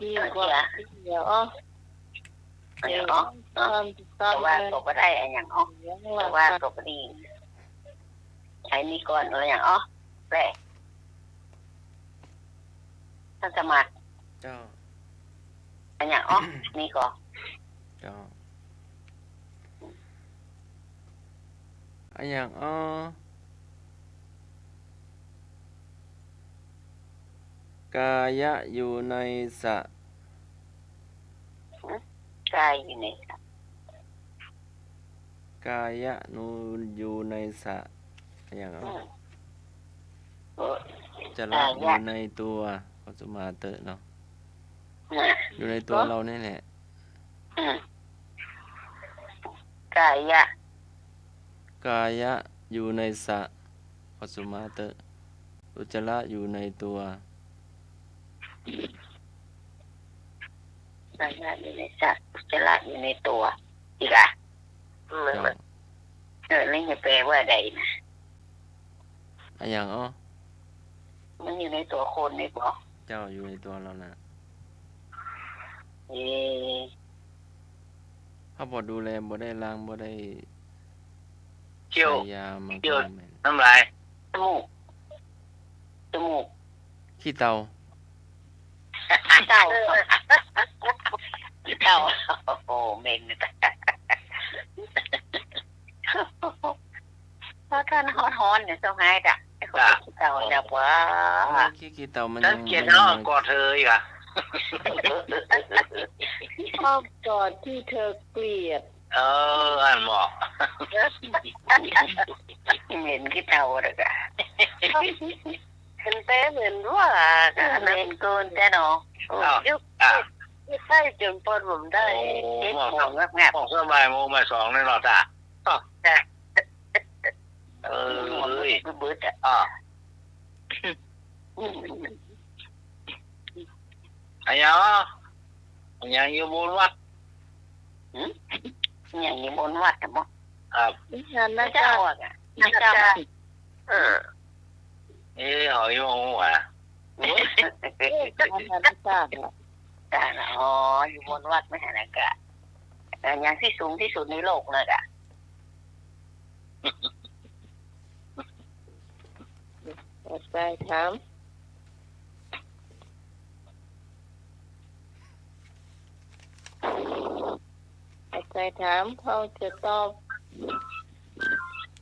ดีกว่าเดี๋ยวเดี๋ยวความติดตา แต่ ม ว่าตกก็ได้อย่างอ๋อแต่ว่าตกก็ดี ใช้นี่ก่อนอะไรอย่างแปลท่านสมัคร เจ้า อะไรอย่างนี่ก่อน เจ้าอันอย่างกายะอยู่ในสะ กายอยู่ใน กายะนูอยู่ในสะอันอย่างจะละอยู่ในตัวปัจจุบันเตอเนาะอยู่ในตัวเราเนี่ยแหละ กายะ กายะอยู่ในสะปัจจุบันเตออุจจาระอยู่ในตัว กายะอยู่ในสัตว์อุจจาระอยู่ในตัวอีกอ่ะ เจ้า นี่จะแปลว่าใดนะ อันอย่างมันอยู่ในตัวคนนี่บอก เจ้าอยู่ในตัวเรานะ เขาบอกดูแลบ่ได้ล้างบ่ได้ เกี่ยว ใส่ยามา เกี่ยว ก็ไม่ น้ำลาย จมูก ขี้เตา เต่าโอ้เมนเพราะท่านฮ้อนเนี่ยต้องให้ด่ะไอ้คนที่เต่าจะว่า ขี้เตามัน ฉั ยั น ง เกลียด มัน น้ ยั อง งกอดเธออีกอ่ะ ชอบกอดที่เธอเกลียด อันบอก เหม็นที่เต่าเลยอ่ะเป็นเต้เหมือนว่าเป็นโกนแต่เนาะยุคใช่จนปนผมได้เอ็ดของงับ บอกสบายโมงมา2ในหลอดอ่ะบึ้ดอ่ะ อันยังอยู่บนวัด อย่างนี้บนวัดแต่บ่ ครับ ดิฉันนะ เจ้า เจ้า อ่ะเจ้าหอยโมงอ่ะ อาหารชาติน่ะ จ้าอยู่บนวัดไม่เห็นกะอย่างที่สูงที่สุดในโลกเลยอ่ะ ไปถามไปถามเขาจะตอบ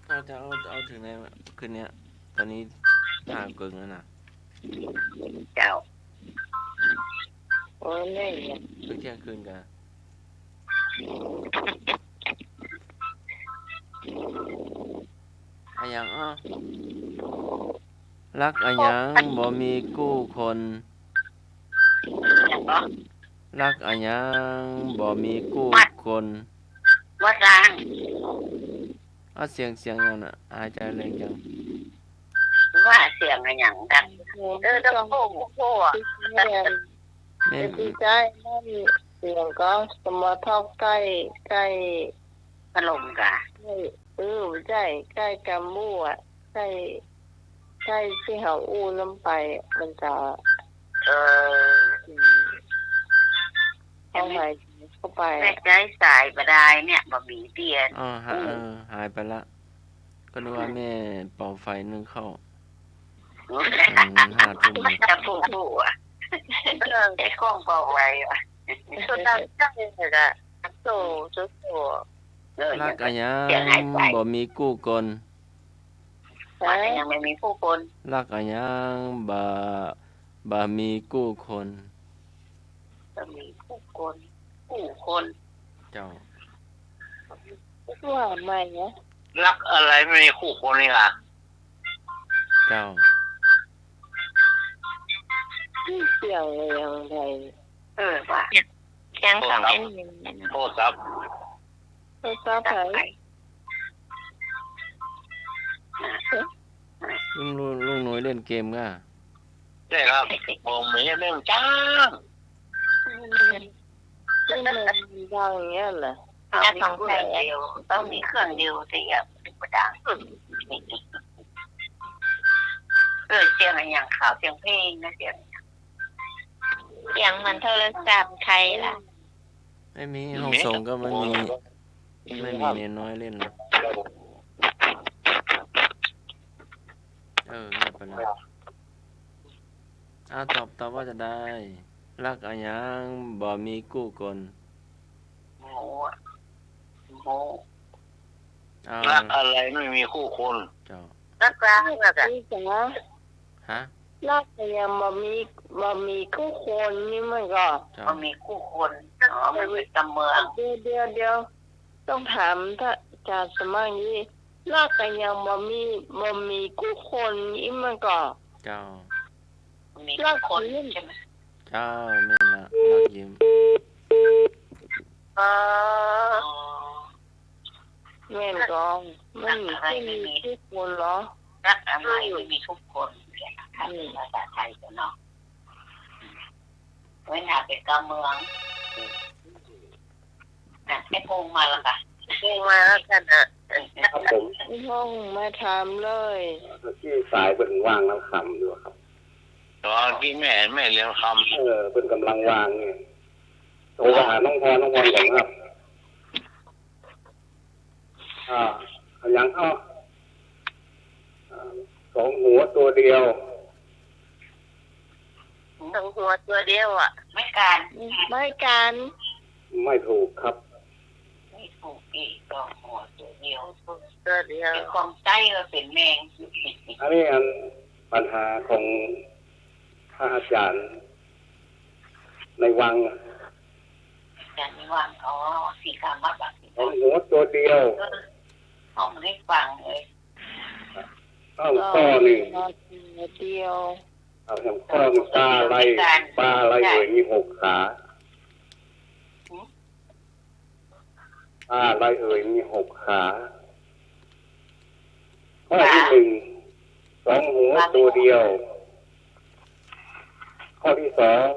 เราจะเอาถึงไหนคืนเนี้ยตอนนี้ห่างเกินแล้วนะ เจ้า โอ้ยนี่เนี่ย เพิ่งเที่ยงคืนกันอันอย่างรักอันยังบ่มีกู้คนรักอันยังบ่มีกู้คน วัดร้าง เอาเสียงยังน่ะหายใจแรงจัง ว่าเสียงอะไรอย่างดังต้องโค้อ่ะ แม่ ดีใจนั่นเสียงก็สมอทอกใกล้ พัดลมกะ ใกล้กำมู่อ่ะใกล้ที่เขาอู้ลำไปมันจะเข้าไปแม่ใจสายบดายเนี่ยบะหมี่เตียน หายไปละก็นึกว่าแม่เป่าไฟนึ่งข้าว 5 ทุ่ม จะผู้อ่ะไอ้ข้องเบาไว้อ่ะสุดท้ายจังเลยอ่ะโตรักอันยังบ่มีกู้คน ยังไม่มีผู้คน รักอันยังบ่มีกู้คน จะมีผู้คน เจ้า ว่าไม่เนี่ย รักอะไรไม่มีคู่คนนี่ล่ะ เจ้า เสียงเลยอย่างไร ว่าแข้งสองเอ็น โทษครับ ก็ทราบไหม ลุงหน่วยเล่นเกมก่ะ ใช่ครับผมไม่เล่นจ้าง ไม่มันดังอย่างเงี้ยเหรอ ต้องมีเครื่องเดียวต้องมีเครื่องเดียวที่แบบประดังเสียงอะไรอย่างข่าวเสียงเพลงนะเสียงมันโทรศัพท์ใครล่ะ ไม่มีห้องส่งก็ไม่มีเนนน้อยเล่นหรอก แล้วตอบว่าจะได้รักอะหยังบ่มีกู้กล โง่โง่ เอา รักอะไรไม่มีคู่คน เจ้า รักร้างอะจ้ะ นี่จ๋า ฮะ ลากแต่ยังบ่มีกู้คนนี่มันก็ เจ้า มันมีคู่คนมันมีตำเมือง เดี๋ยวต้องถามถ้าอาจารย์สมัยนี้ลากแต่ยังบ่มีกู้คนนี่มันก็ เจ้า มีคู่คนใช่ไหม เจ้าแม่นละรักยิ้ม อ๋อ แม่นก็มันไม่มีกู้คนเหรอ รักอะไรไม่มีทุกคนเนี่ยค่ะภาษาไทยกันเนาะเว้นหาเป็นกำเมืองให้พงมาแล้วค่ะ เพลงมาแล้วกันอ่ะ ครับผม ไม่ต้องมาถามเลย ที่สายเป็นว่างน้ำคำอยู่ครับ ตอนที่แม่เรียนค เป็นกำลังวางเนี่ยโทรไปหาน้องพรก่อนครับเอายังเข้าสองหัวตัวเดียว ทั้งหัวตัวเดียวอ่ะ ำไม่การ ไม่กัน ไม่ถูกครับ ไม่ถูกอีกก็หัวตัวเดียว ตัวเดียว เป็นความใจก็เป็นแมง อันนี้ปัญหาของพระอาจารย์ในวัง อย่างนี้ว่างอ๋อสีกามาบัก สองหัวตัวเดียว ห้องให้ฟังเลย ข้อหนึ่ง เดียว ข้อหนึ่งปลาอะไรมีหกขาปลาอะไรมีหกขาข้อที่หนึ่งสองหัวตัวเดียว ข้อที่สอง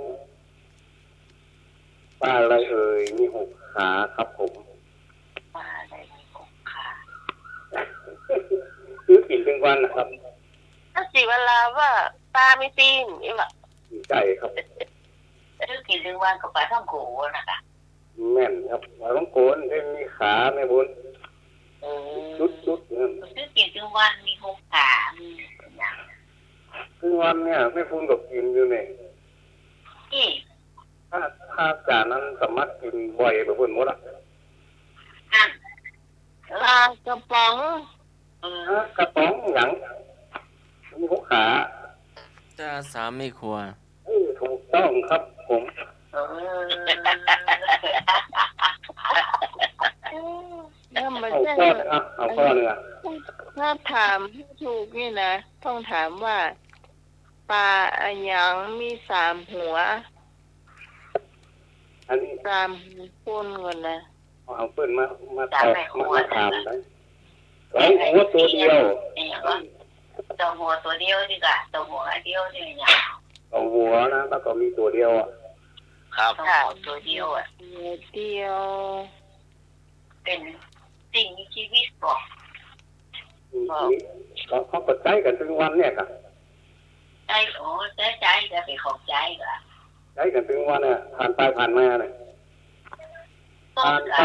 ปลาอะไรมีหกขาครับผม มาได้มีหกขา ซื้อกินเป็นวันนะครับ ถ้าสิเวลาว่าปลาไม่ตีนนี่ว่ะ ใจครับ ชื่อกินเรื่องว่างกับปลาท่องโขนะคะ แม่นครับหมาต้องโกนที่มีขาแม่บุญชุดเนี่ย ชื่อกินเรื่องว่างมีหกขามีอย่าง คือวันเนี่ยแม่บุญกับกินอยู่เนี่ย ที่ ถ้าจานนั้นสามารถกินบ่อยแบบบุญหมดอ่ะ อัน ปลากระป๋อง กระป๋องหยังมีหกขา จ้าสามไม่ครัว ถูกต้องครับผม ถ้ามัน เอา จะ ข้อเอาข้อหนึ่งอ่ะ ถ้าถามให้ถูกนี่นะต้องถามว่าปลาอะหยังมีสามหัว อันนี้ สามหัวคนก่อนนะ เอาเปิ้นมาตอบมาถามได้สองหัวตัวเดียว อย่างว่าตัวหัวตัวเดียวดีกว่าตัวหัวเดียวนี่อย่าง สองหัวนะแล้วก็มีตัวเดียวอ่ะ ครับตัวเดียวอ่ะ เดียว เป็นสิ่งมีชีวิตก่อน เขาก็ใช้กันทุกวันเนี่ยค่ะ ใจโอ้ใจจะเป็นของใจก่ะ ใช้กันทุกวันเนี่ยผ่านไปผ่านมาเนี่ย ต้ ผ่าน นไป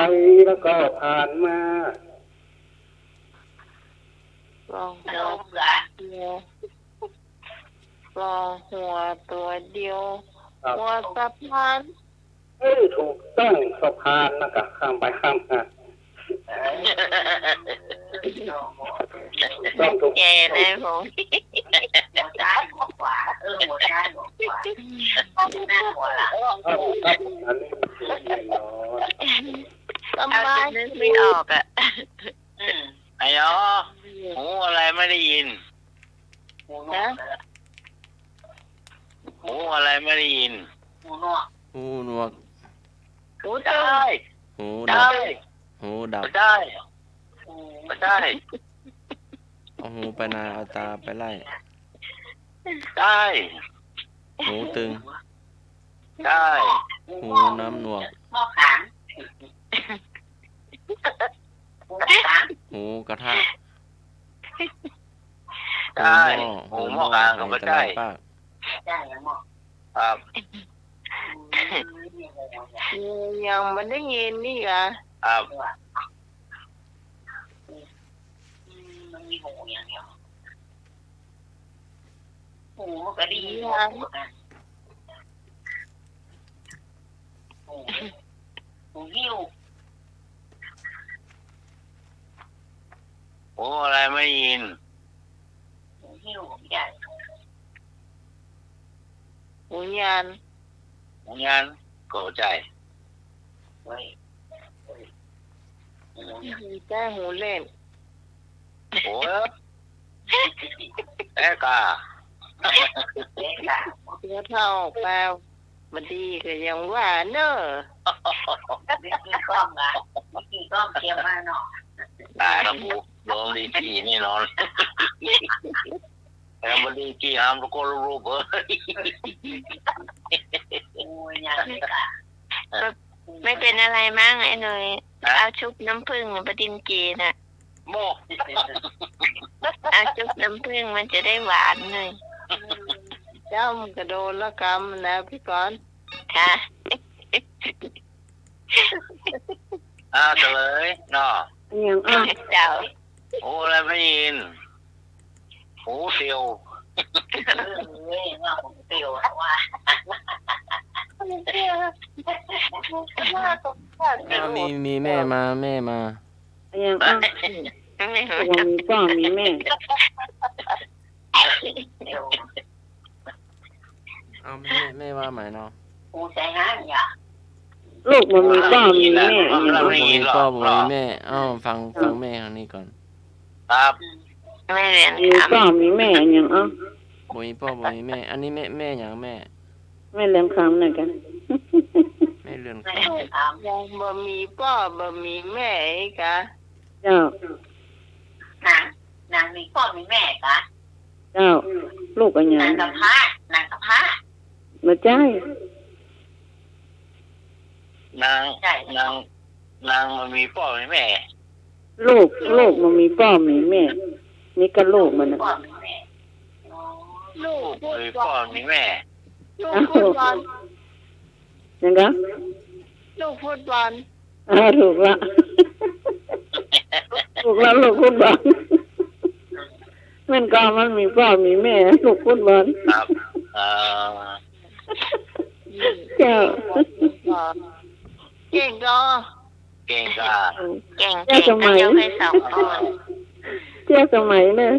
แล้วก็ผ่านมา ลอง ล หัว มเหรอ เดียวลองหัวตัวเดียว ครับ หัวสะพาน ถูกต้องสะพานนะครับข้ามไปข้ามมาต้องถูก แก่เลยผม หัวซ้ายหัวขวาหัวซ้ายหัวขวาหน้าหัวหลัง ครับอันนี้แน่นอน ทำไมนึกไม่ออกอ่ะ ไอ้อ๋อหูอะไรไม่ได้ยินหูนอกหูอะไรไม่ได้ยินหูนอก หูหนวก หู ได้ หูดั ได้ บหูดับ ได้ได้ เอาหูไปนาเอาตาไปไล่ ได้ หูตึง ได้ หูน้ำหนวก หม้อขางหูขาง หูกระทะ ได้หูหม้อขางก็ได้ ปาก ได้ยังหม้อครับ ยังไม่ได้ยินนี่กะ ครับมันมีหูอย่างเดียว หูก็ดีหูหิ้ว โอ้อะไรไม่ยิน หูหิ้วใหญ่ หูยาน งานก็ใจ เว้ย หูแจ้หูเล่น โอ้ยแต่กา เด็กละ เสื้อเท่าแปลบัดดีก็ยังว่าเนอะ วิธีกล้องอะวิธีกล้องเตรียมมาเนาะ ตายแล้วกูโดนดีจีแน่นอนแต่มันดีจีห้ามทุกคนรู้เบอร์ โอ้ยยังไม่กะ ไม่เป็นอะไรมั้งไอ้หน่อยเอาชุบน้ำผึ้งประดินกีน่ะ โม เอาชุบน้ำผึ้งมันจะได้หวานหน่อย จ้ำกระโดนละกรรมนะพี่กรณ์ ค่ะ เฉลยเนาะ ยังเจ้า โอ้อะไรไม่ยินหูเตียว เว้ยว่าผมเตียวว่า มีแม่มายังไม่หามีพ่อมีแม่ เตียว เอาแม่ว่าใหม่เนาะ หูใจห้างอย่า ลูกมันมีพ่อมีแม่ ไม่ยินหร พ่อ อก บ่มีแม่เอ้าฟังแม่ทางนี้ก่อน ครับ ไม่เรียน มีพ่อมีแม่ยังบ่มีพ่อบ่มีแม่ อันนี้แม่หยังแม่ ไม่เรียนคำหน่อยกัน แม่เรือน ไม่ ค ได้ถาม ยังบ่มีพ่อบ่มีแม่อีกะ เจ้าน างมีพ่อมีแม่กะ เจ้าลูกอันยั นาง งกับพระนางกับพระ มาใจ นางมันมีพ่อมีแม่ ลูกมันมีพ่อมีแม่ นี่ก็ลูกมันนะ พ่อมีแม่อ๋อ ลูกพูด มี บ พ่อ อล มีแม่ ลูกฟุตบอล ยังไง ลูกฟุตบอล ถูกละลูกฟุตบอลมันก็มันมีพ่อมีแม่ลูกฟุตบอล ครับเจ้า เก่งก็ เก่งกา เก่งกันยกให้สองคน เจ้าสมัยเนี่ย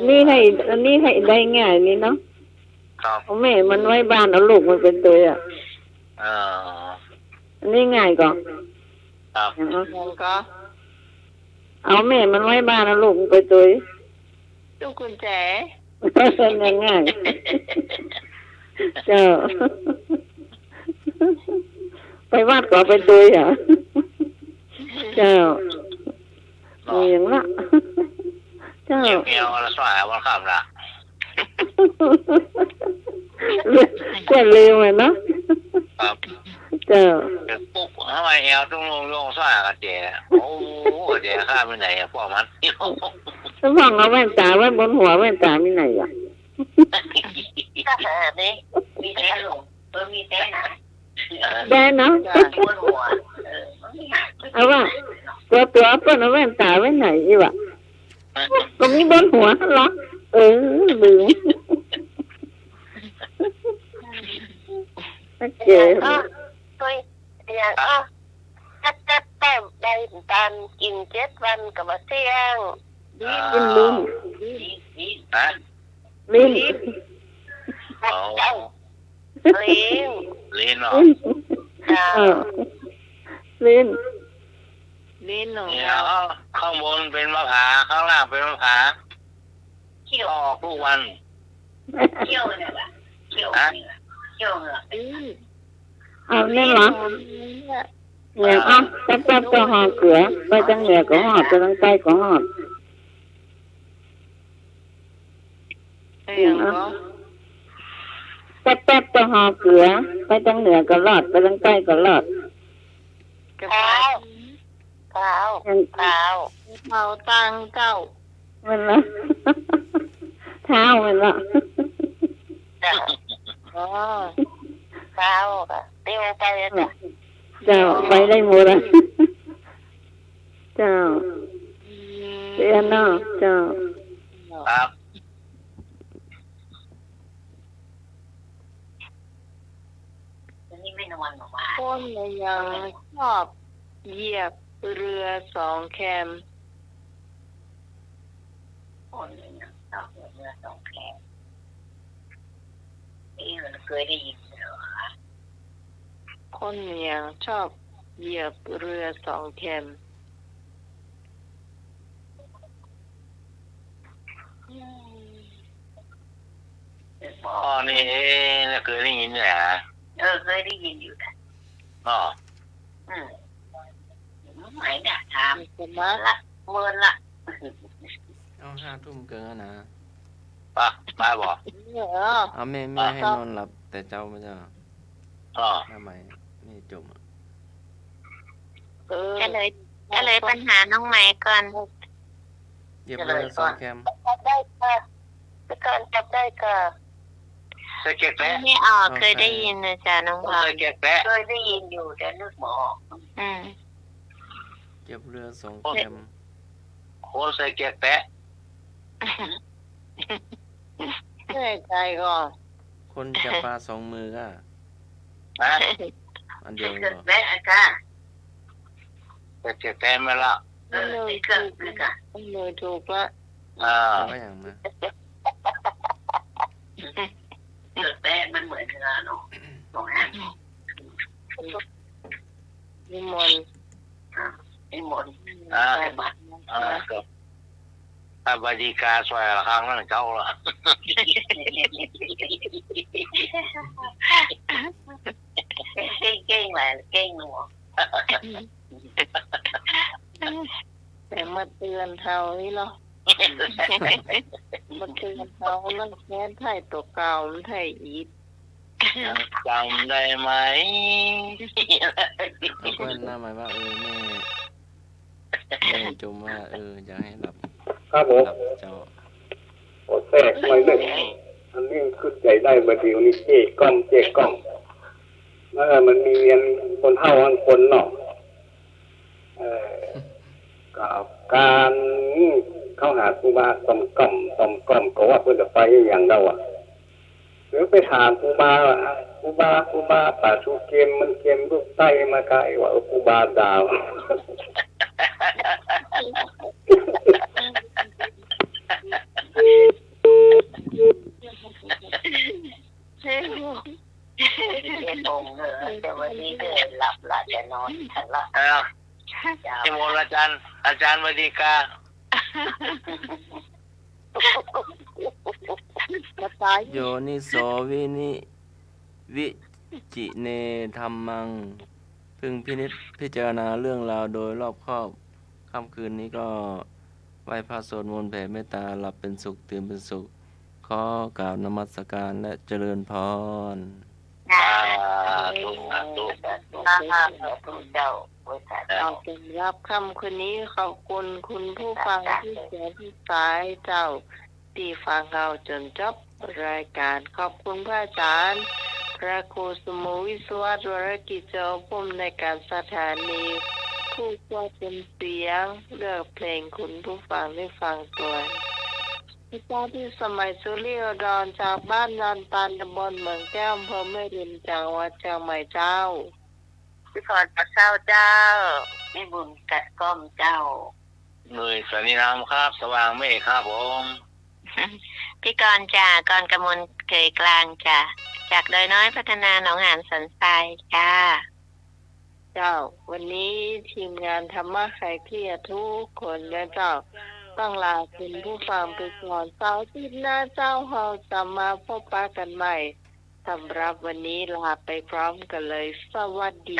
นี่ให้ได้ง่ายนี่เนาะ ครับ เอาแม่มันไว้บ้านเอาลูกมันเป็นตัวอ่ะ อันนี้ง่ายก่อน ครับ ยังก็ เอาแม่มันไว้บ้านเอาลูกมันเป็นตัว ลูกกุญแจ ง่ายเจ้าไปวัดก็เป็นตัวอ่ะเจ้ามีอย่างละเจ้า เงี้ยวแล้วสายวันข้ามละ เจ้าเร็วเลยเนาะ ครับ เจ้า ปุ๊บทำไมเอวต้องลงสายกันเจ๊โอ้เจ๊ข้ามไปไหนพวกมัน ถ้าฟังเอาแว่นตาไว้บนหัวแว่นตามีไหนอ่ะ นี่มีแต่หลงมีแต่หนา ได้เนาะ ปวดหัวไม่หาย เอาว่าตัวเปิ้นเอาแว่นตาไว้ไหนอีวะก็มีบนหัวเหรอลืมโอเค ตัวอย่างถ้าแต้มได้ตามกิน7 วันกับเสี่ยง กินลิ้น ฮะ ลิ้น ลิ้น ลีนเหรอ ลิ้น ลิ้นหนู เนี่ยข้างบนเป็นมะพร้าวข้างล่างเป็นมะพร้าว เขี้ยว ออกทุกวัน เขี้ยวเนี่ยแหละเขี้ยวเขี้ยวเหรอ เอาเนี่ยเหรอเนี่ยแป๊บก็หอเกลือไปจังเหนือก็หอดไปทางใต้ก็หอด ยังก็ แป๊บก็หอเกลือไปทางเหนือก็รอดไปทางใต้ก็รอด กระ เท้า เป๋า เท้า เป๋าตังเจ้า มันละเท้ามันละ อ๋อ เท้าค่ะเตี้ยวไปเนี่ย เจ้าไปได้หมดละเจ้า อนเนาะเจ้า ครับ คนยังชอบเหยียบเรือสองแคม เคยได้ยินเหรอคะ คนยังชอบเหยียบเรือสองแคม อ๋อนี่เคยได้ยินเนี่ยฮะ เคยได้ยินอยู่นะ อ๋อ ไหนเนี่ยถาม สมัคร ละเมินละ เอา5 ทุ่มเกินนะ ป้าบอก เหรอ เอาแม่ให้นอนหลับแต่เจ้าไม่ใช่ อ๋อ ทำไมนี่จม ก็เลยปัญหาน้องใหม่ก่อน เหยียบเรือสองแคม จับได้ค่ะแต่ก่อนจับได้ค่ะ ใส่เก็บแปะ ไม่ออกเคยได้ยินนะจ๊ะน้องพร ใส่เก็บแปะ เคยได้ยินอยู่แต่นึกไม่ออก เหยียบเรือสองแคม คนใส่เก็บแปะ แน่ใจก่อน คนจับปลา2 มือก็ นะ อันเดียว เกิด ก็ แม่อาค่ะ ใส่เก็บแปะมาละ ไม่เกิดเลยค่ะ เลยถูกละ ก็อย่างนะ เกิดแม่มันเหมือนเนื้อเนาะตรงนั้น นิมนต์ ไอ้หมด กับถ้าบดีกาสวยละครั้งนั่นเจ้าละ เก่งแหละเก่งหนู แต่มาเตือนเท่านี้เนาะมาเตือนเท่านั่นแค่ไทยตัวเก่ามันไทยอีก จำได้ไหม แล้วก็หน้าหมายว่าแม่จมว่าอยากให้หลับ ครับผม หลับเจ้า โอ้แทรกไปเลยอันนี้ขึ้นใจได้บัดเดียวนี้เจ๊กล้องมันมีเรียนคนเฒ่าอันคนเนาะกับการเข้าหาครูบาต่อมกล่อมก็ว่าเพิ่นจะไปอย่างเราหรือไปถามครูบาป่าชูเกมมันเกมลูกไต้มาไกลว่าครูบาดาว เฮ้ย เก่งองเลยแต่วันนี้เดินหลับละจะนอนทันละ ที่มนต์อาจารย์บดีกา กระต่าย โยนิโสวิจิเนธัมมัง พึงพินิจพิจารณาเรื่องราวโดยรอบคอบค่ำคืนนี้ก็ไหว้พระสวดมนต์แผ่เมตตาหลับเป็นสุขตื่นเป็นสุข ขอกราบนมัสการและเจริญพร ตุ เจ้าบริษัท เราเป็นรับคำคนนี้ขอบคุณคุณผู้ฟังที่เสียที่สายเจ้าที่ฟังเราจนจบรายการขอบคุณพระอาจารย์พระครูสมุวิศวรรกิจเจ้าผู้อำนวยการสถานีผู้ช่วยเป็นเสียงเลือกเพลงคุณผู้ฟังได้ฟังตัวพระเจ้าที่สมัยสุริยดรจากบ้านนอนตันตำบลเมืองแก้วอำเภอแม่ริมจังหวัดเชียงใหม่เจ้า พี่พรประเศร้าเจ้าไม่บุญกัดก้อมเจ้า หน่วยสนิรามครับสว่างเมฆครับผม พี่กรณ์จ่ากรกมลเกยกลางจ้ะจากดอยน้อยพัฒนาหนองหานสันทรายจ้า เจ้าวันนี้ทีมงานธรรมะไขเคลียร์ทุกคนและเจ้าต้องลาคุณผู้ฟังไปก่อนเสาร์อาทิตย์หน้าเจ้าเราจะมาพบปะกันใหม่สำหรับวันนี้ลาไปพร้อมกันเลยสวัสดี